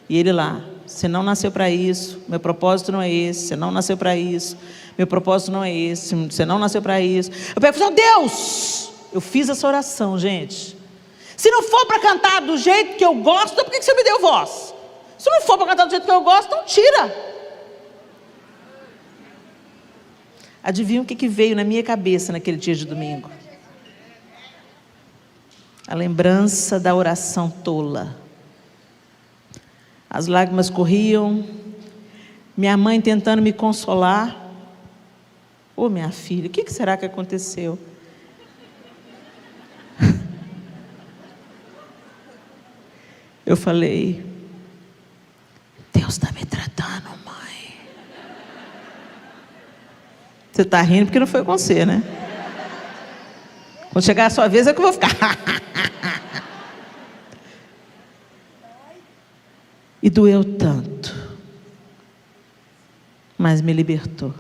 A: E Ele lá, você não nasceu para isso, meu propósito não é esse, você não nasceu para isso, meu propósito não é esse, você não nasceu para isso. Eu pego e falo, Deus, eu fiz essa oração, gente. Se não for para cantar do jeito que eu gosto, por que você me deu voz? Se não for para cantar do jeito que eu gosto, então tira. Adivinha o que veio na minha cabeça naquele dia de domingo? A lembrança da oração tola. As lágrimas corriam. Minha mãe tentando me consolar. Ô, minha filha, o que será que aconteceu? Eu falei, Deus está me tratando, mãe. Você está rindo porque não foi com você, né? Quando chegar a sua vez é que eu vou ficar. E doeu tanto, mas me libertou.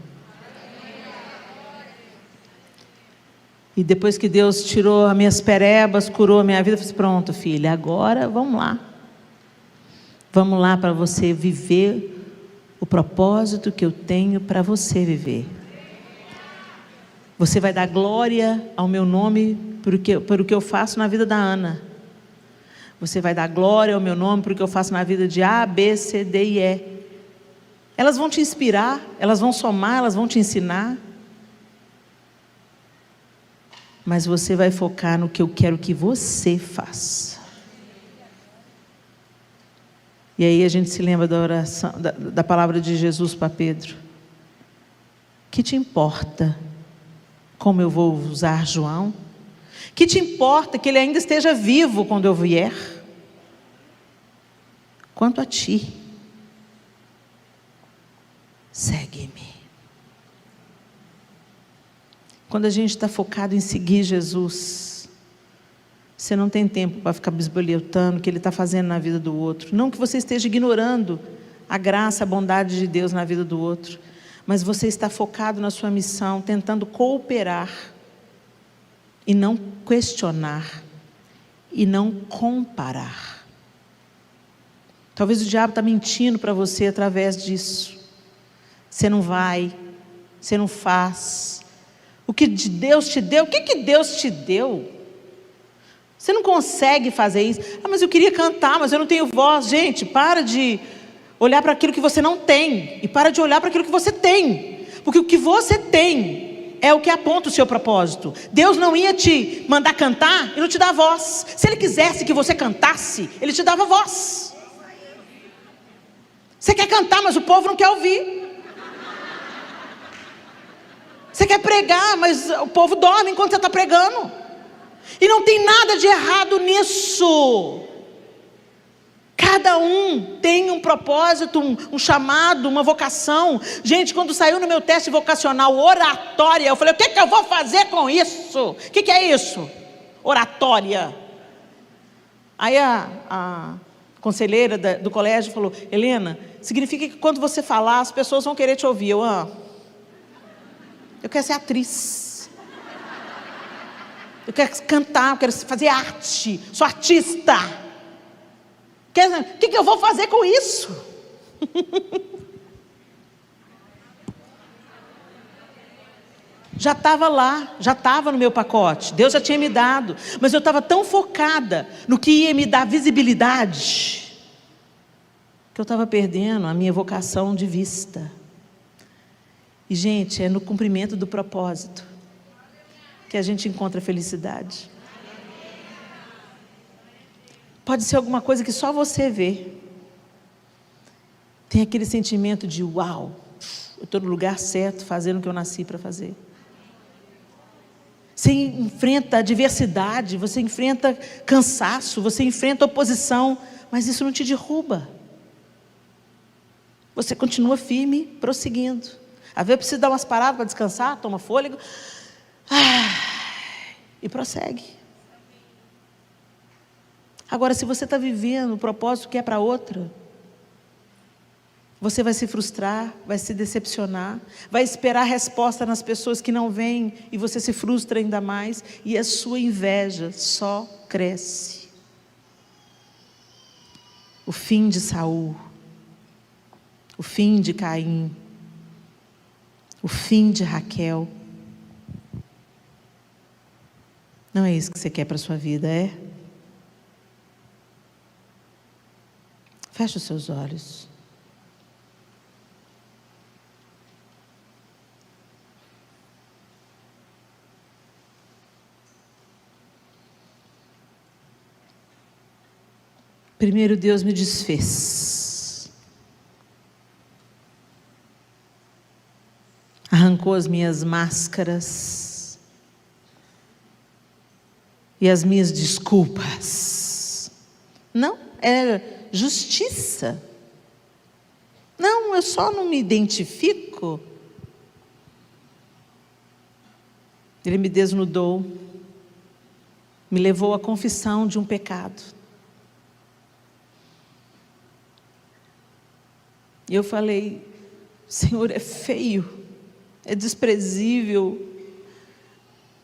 A: E depois que Deus tirou as minhas perebas, curou a minha vida, eu falei: pronto, filha, agora vamos lá. Vamos lá para você viver o propósito que eu tenho para você viver. Você vai dar glória ao meu nome por o que eu faço na vida da Ana. Você vai dar glória ao meu nome por o que eu faço na vida de A, B, C, D e E. Elas vão te inspirar, elas vão somar, elas vão te ensinar. Mas você vai focar no que eu quero que você faça. E aí a gente se lembra da oração, da palavra de Jesus para Pedro. Que te importa como eu vou usar João? Que te importa que ele ainda esteja vivo quando eu vier? Quanto a ti, segue-me. Quando a gente está focado em seguir Jesus, você não tem tempo para ficar bisbilhotando o que Ele está fazendo na vida do outro. Não que você esteja ignorando a graça, a bondade de Deus na vida do outro, mas você está focado na sua missão, tentando cooperar, e não questionar, e não comparar. Talvez o diabo está mentindo para você através disso. Você não vai, você não faz. O que Deus te deu, o que Deus te deu? Você não consegue fazer isso. Ah, mas eu queria cantar, mas eu não tenho voz. Gente, para de olhar para aquilo que você não tem, e para de olhar para aquilo que você tem, porque o que você tem é o que aponta o seu propósito. Deus não ia te mandar cantar e não te dar voz. Se Ele quisesse que você cantasse, Ele te dava voz. Você quer cantar, mas o povo não quer ouvir. Você quer pregar, mas o povo dorme enquanto você está pregando. E não tem nada de errado nisso. Cada um tem um propósito, um chamado, uma vocação. Gente, quando saiu no meu teste vocacional, oratória, eu falei: o que eu vou fazer com isso? O que é isso? Oratória. Aí a conselheira do colégio falou: Helena, significa que quando você falar, as pessoas vão querer te ouvir. Eu quero ser atriz. Eu quero cantar, eu quero fazer arte. Sou artista. O que eu vou fazer com isso? Já estava lá, já estava no meu pacote. Deus já tinha me dado. Mas eu estava tão focada no que ia me dar visibilidade, que eu estava perdendo a minha vocação de vista. E, gente, é no cumprimento do propósito que a gente encontra felicidade. Pode ser alguma coisa que só você vê. Tem aquele sentimento de: uau, eu estou no lugar certo, fazendo o que eu nasci para fazer. Você enfrenta adversidade, você enfrenta cansaço, você enfrenta oposição, mas isso não te derruba. Você continua firme, prosseguindo. Às vezes precisa dar umas paradas para descansar, toma fôlego, e prossegue. Agora, se você está vivendo o propósito que é para outra, você vai se frustrar, vai se decepcionar, vai esperar resposta nas pessoas que não vêm, e você se frustra ainda mais, e a sua inveja só cresce. O fim de Saul, o fim de Caim, o fim de Raquel. Não é isso que você quer para a sua vida, é? Feche os seus olhos. Primeiro Deus me desfez. Arrancou as minhas máscaras e as minhas desculpas. Não, é justiça. Não, eu só não me identifico. Ele me desnudou, me levou à confissão de um pecado. E eu falei: Senhor, é feio, é desprezível,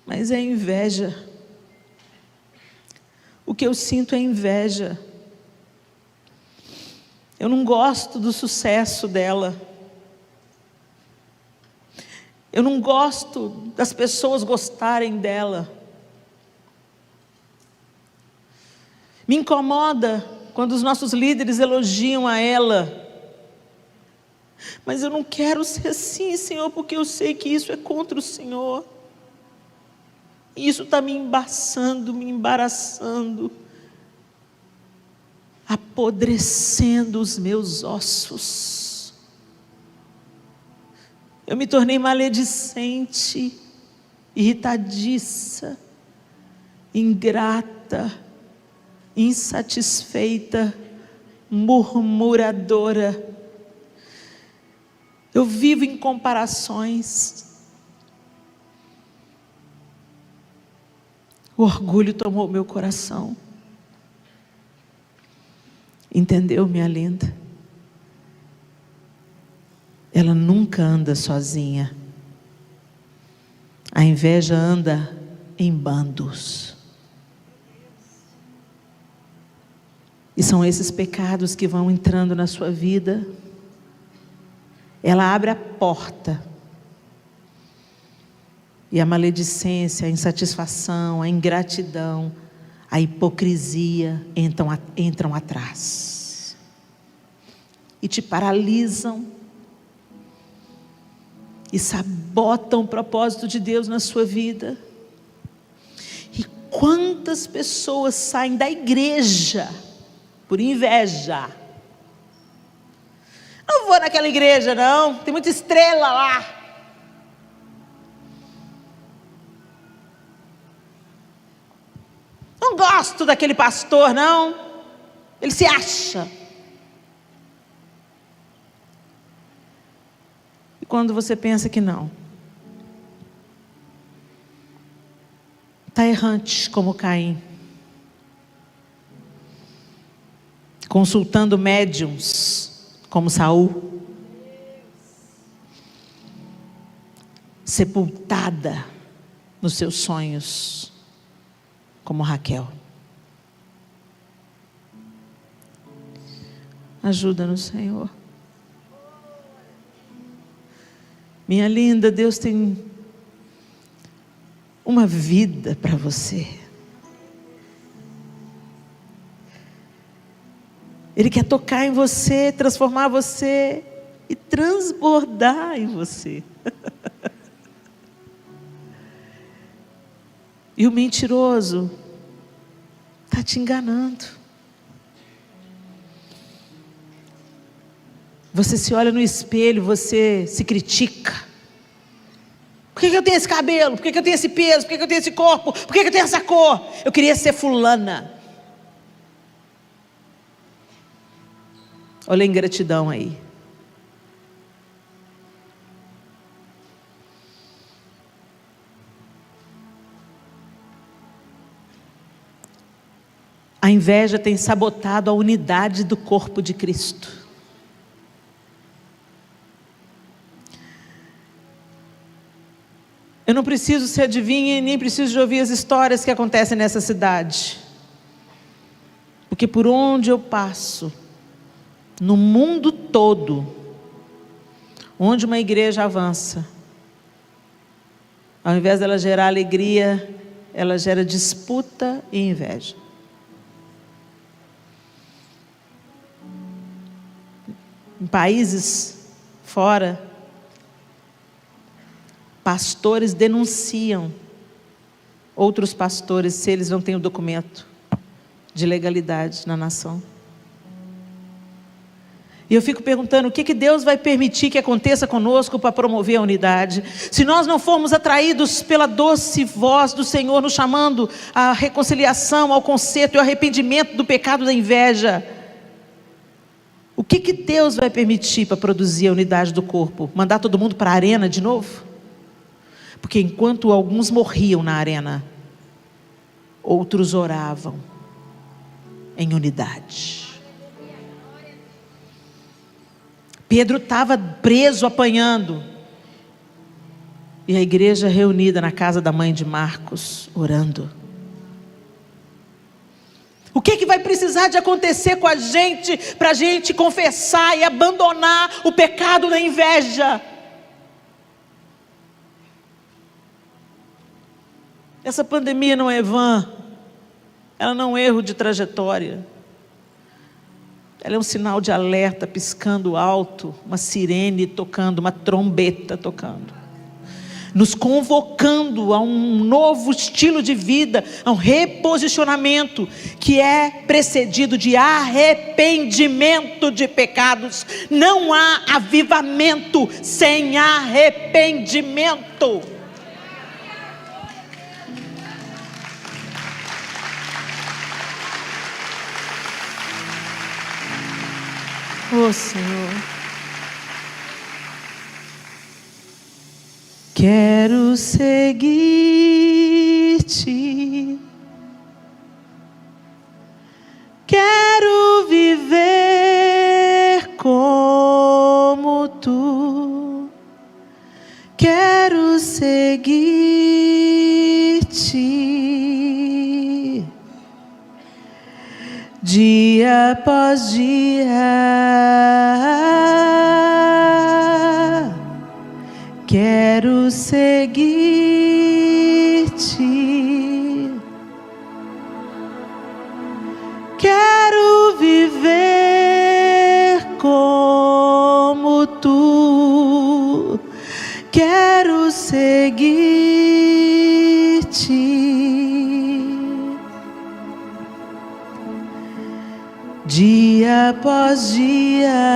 A: Mas é inveja. O que eu sinto é inveja. Eu não gosto do sucesso dela. Eu não gosto das pessoas gostarem dela. Me incomoda quando os nossos líderes elogiam a ela. Mas eu não quero ser assim, Senhor, porque eu sei que isso é contra o Senhor. E isso está me embaçando, me embaraçando, apodrecendo os meus ossos. Eu me tornei maledicente, irritadiça, ingrata, insatisfeita, murmuradora. Eu vivo em comparações. O orgulho tomou meu coração. Entendeu, minha linda? Ela nunca anda sozinha. A inveja anda em bandos. E são esses pecados que vão entrando na sua vida. Ela abre a porta. E a maledicência, a insatisfação, a ingratidão, a hipocrisia entram atrás. E te paralisam. E sabotam o propósito de Deus na sua vida. E quantas pessoas saem da igreja por inveja? Não vou naquela igreja não, tem muita estrela lá. Não gosto daquele pastor não, ele se acha. E quando você pensa que não, está errante como Caim, consultando médiuns como Saul, sepultada nos seus sonhos como Raquel. Ajuda-nos, Senhor. Minha linda, Deus tem uma vida para você. Ele quer tocar em você, transformar você e transbordar em você. E o mentiroso está te enganando. Você se olha no espelho, você se critica. Por que eu tenho esse cabelo? Por que eu tenho esse peso? Por que eu tenho esse corpo? Por que eu tenho essa cor? Eu queria ser fulana. Olha a ingratidão aí. A inveja tem sabotado a unidade do corpo de Cristo. Eu não preciso ser adivinha e nem preciso de ouvir as histórias que acontecem nessa cidade. Porque por onde eu passo, no mundo todo, onde uma igreja avança, ao invés dela gerar alegria, ela gera disputa e inveja. Em países fora, pastores denunciam outros pastores se eles não têm o documento de legalidade na nação. E eu fico perguntando, o que Deus vai permitir que aconteça conosco para promover a unidade? Se nós não formos atraídos pela doce voz do Senhor, nos chamando à reconciliação, ao conserto e ao arrependimento do pecado da inveja, o que Deus vai permitir para produzir a unidade do corpo? Mandar todo mundo para a arena de novo? Porque enquanto alguns morriam na arena, outros oravam em unidade. Pedro estava preso, apanhando. E a igreja reunida na casa da mãe de Marcos, orando. O que vai precisar de acontecer com a gente, para a gente confessar e abandonar o pecado da inveja? Essa pandemia não é vã, ela não é um erro de trajetória. Ela é um sinal de alerta piscando alto, uma sirene tocando, uma trombeta tocando, nos convocando a um novo estilo de vida, a um reposicionamento que é precedido de arrependimento de pecados. Não há avivamento sem arrependimento. Oh, Senhor, quero seguir-te, quero viver como tu, quero seguir-te, dia após dia. Quero seguir-te, quero viver como tu, quero seguir-te, dia após dia.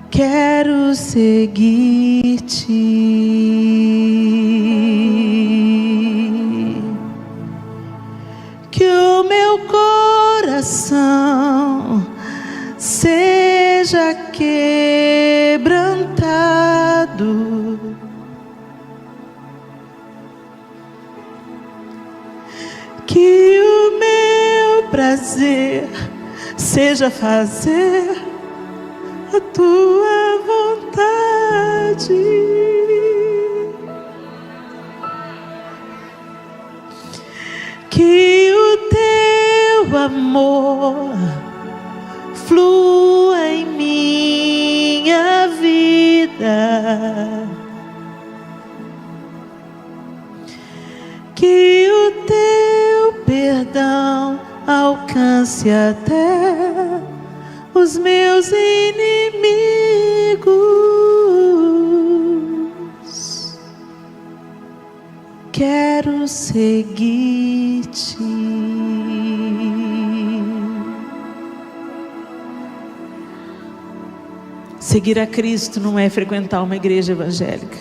A: Quero seguir-te. Que o meu coração seja quebrantado, que o meu prazer seja fazer a tua vontade, que o teu amor flua em minha vida, que o teu perdão alcance até os meus inimigos. Quero seguir-te. Seguir a Cristo não é frequentar uma igreja evangélica.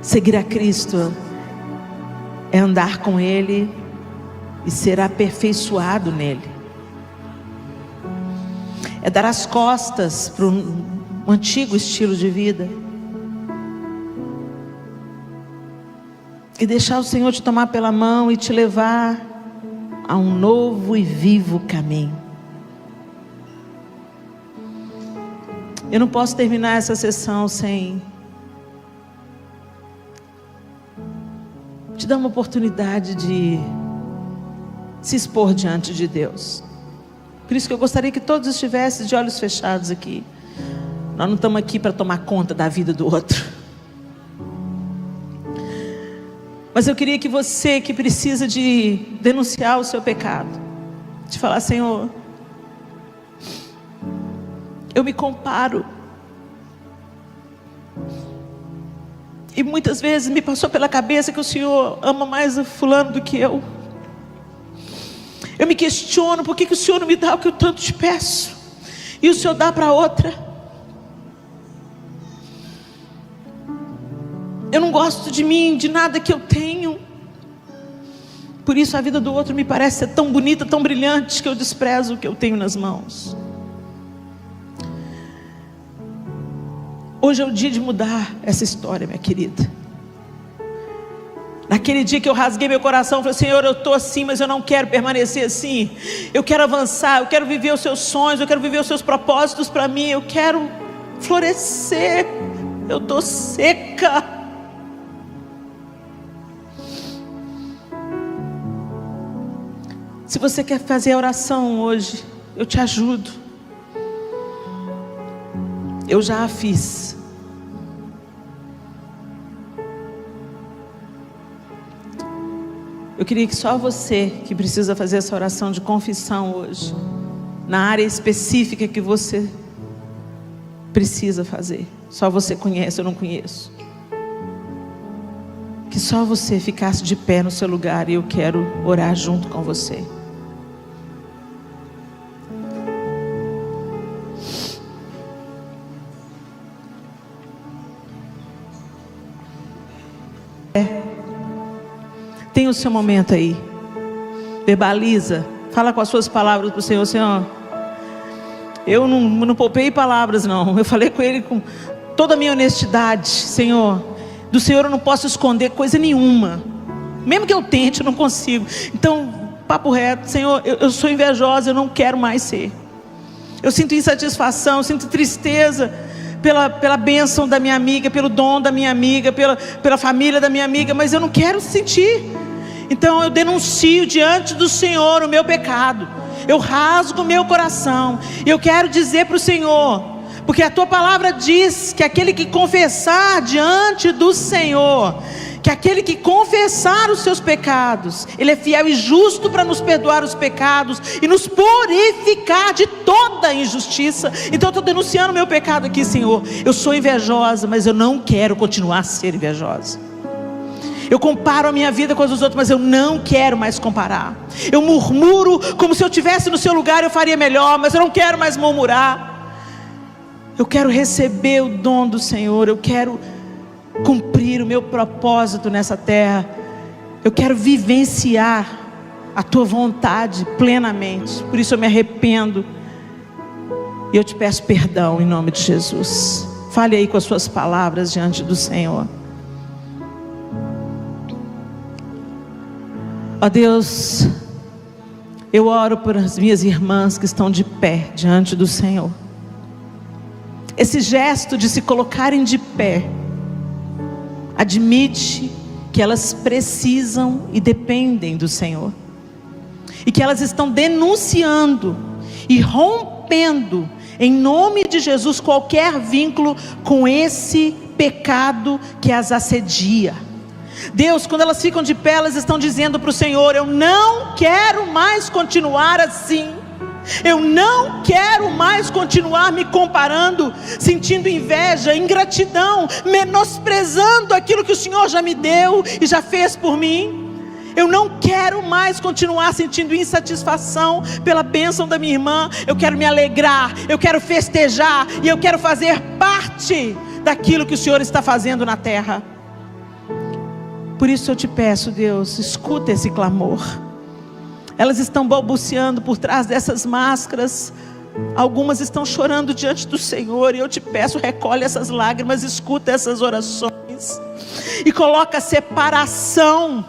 A: Seguir a Cristo é andar com Ele e ser aperfeiçoado nele. É dar as costas para um antigo estilo de vida e deixar o Senhor te tomar pela mão e te levar a um novo e vivo caminho. Eu não posso terminar essa sessão sem te dar uma oportunidade de se expor diante de Deus. Por isso que eu gostaria que todos estivessem de olhos fechados aqui. Nós não estamos aqui para tomar conta da vida do outro, mas eu queria que você que precisa de denunciar o seu pecado, de falar: Senhor, eu me comparo, e muitas vezes me passou pela cabeça que o Senhor ama mais o fulano do que eu. Eu me questiono por que o Senhor não me dá o que eu tanto te peço e o Senhor dá para outra. Eu não gosto de mim, de nada que eu tenho. Por isso a vida do outro me parece ser tão bonita, tão brilhante, que eu desprezo o que eu tenho nas mãos. Hoje é o dia de mudar essa história, minha querida. Naquele dia que eu rasguei meu coração, eu falei: Senhor, eu estou assim, mas eu não quero permanecer assim. Eu quero avançar, eu quero viver os seus sonhos, eu quero viver os seus propósitos para mim, eu quero florescer. Eu estou seca. Se você quer fazer a oração hoje, eu te ajudo. Eu já a fiz. Eu queria que só você que precisa fazer essa oração de confissão hoje, na área específica que você precisa fazer, só você conhece, eu não conheço. Que só você ficasse de pé no seu lugar e eu quero orar junto com você. Tem o seu momento aí. Verbaliza. Fala com as suas palavras para o Senhor: Senhor, eu não poupei palavras não. Eu falei com Ele com toda a minha honestidade. Senhor, do Senhor eu não posso esconder coisa nenhuma. Mesmo que eu tente, eu não consigo. Então, papo reto: Senhor, eu sou invejosa, eu não quero mais ser. Eu sinto insatisfação, eu sinto tristeza pela bênção da minha amiga, pelo dom da minha amiga, pela família da minha amiga, mas eu não quero sentir. Então eu denuncio diante do Senhor o meu pecado. Eu rasgo o meu coração. E eu quero dizer para o Senhor, porque a tua palavra diz que aquele que confessar diante do Senhor, que aquele que confessar os seus pecados, Ele é fiel e justo para nos perdoar os pecados e nos purificar de toda injustiça. Então eu estou denunciando o meu pecado aqui, Senhor. Eu sou invejosa, mas eu não quero continuar a ser invejosa. Eu comparo a minha vida com as dos outros, mas eu não quero mais comparar. Eu murmuro como se eu estivesse no seu lugar, eu faria melhor, mas eu não quero mais murmurar. Eu quero receber o dom do Senhor. Eu quero cumprir o meu propósito nessa terra. Eu quero vivenciar a tua vontade plenamente. Por isso eu me arrependo e eu te peço perdão em nome de Jesus. Fale aí com as suas palavras diante do Senhor. Ó Deus, eu oro por as minhas irmãs que estão de pé diante do Senhor. Esse gesto de se colocarem de pé admite que elas precisam e dependem do Senhor, e que elas estão denunciando e rompendo em nome de Jesus qualquer vínculo com esse pecado que as assedia. Deus, quando elas ficam de pé, elas estão dizendo para o Senhor: eu não quero mais continuar assim. Eu não quero mais continuar me comparando, sentindo inveja, ingratidão, menosprezando aquilo que o Senhor já me deu e já fez por mim. Eu não quero mais continuar sentindo insatisfação pela bênção da minha irmã. Eu quero me alegrar, eu quero festejar e eu quero fazer parte daquilo que o Senhor está fazendo na terra. Por isso eu te peço, Deus, escuta esse clamor. Elas estão balbuciando por trás dessas máscaras. Algumas estão chorando diante do Senhor. E eu te peço, recolhe essas lágrimas, escuta essas orações. E coloca a separação.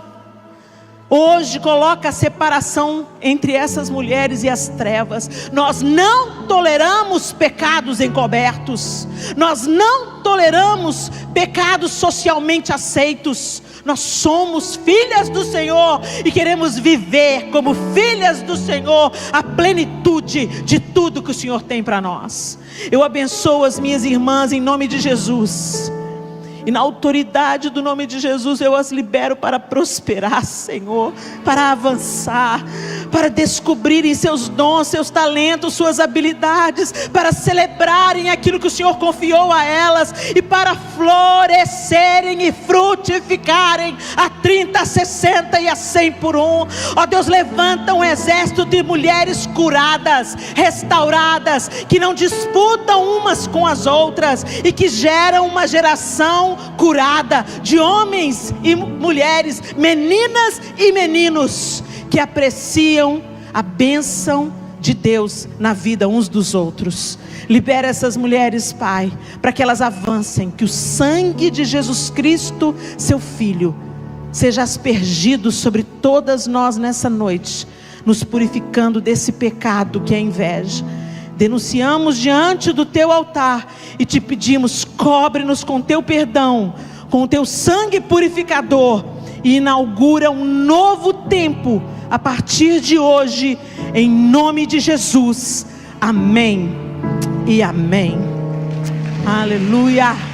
A: Hoje coloca a separação entre essas mulheres e as trevas. Nós não toleramos pecados encobertos. Nós não toleramos pecados socialmente aceitos. Nós somos filhas do Senhor e queremos viver como filhas do Senhor a plenitude de tudo que o Senhor tem para nós. Eu abençoo as minhas irmãs em nome de Jesus. E na autoridade do nome de Jesus eu as libero para prosperar, Senhor, para avançar, para descobrirem seus dons, seus talentos, suas habilidades, para celebrarem aquilo que o Senhor confiou a elas e para florescerem e frutificarem a 30, a 60 e a 100 por um. Ó Deus, levanta um exército de mulheres curadas, restauradas, que não disputam umas com as outras e que geram uma geração curada de homens e mulheres, meninas e meninos que apreciam a bênção de Deus na vida uns dos outros. Libera essas mulheres, Pai, para que elas avancem, que o sangue de Jesus Cristo, seu Filho, seja aspergido sobre todas nós nessa noite, nos purificando desse pecado que é a inveja. Denunciamos diante do teu altar e te pedimos: cobre-nos com teu perdão, com o teu sangue purificador, e inaugura um novo tempo a partir de hoje, em nome de Jesus. Amém e amém. Aleluia.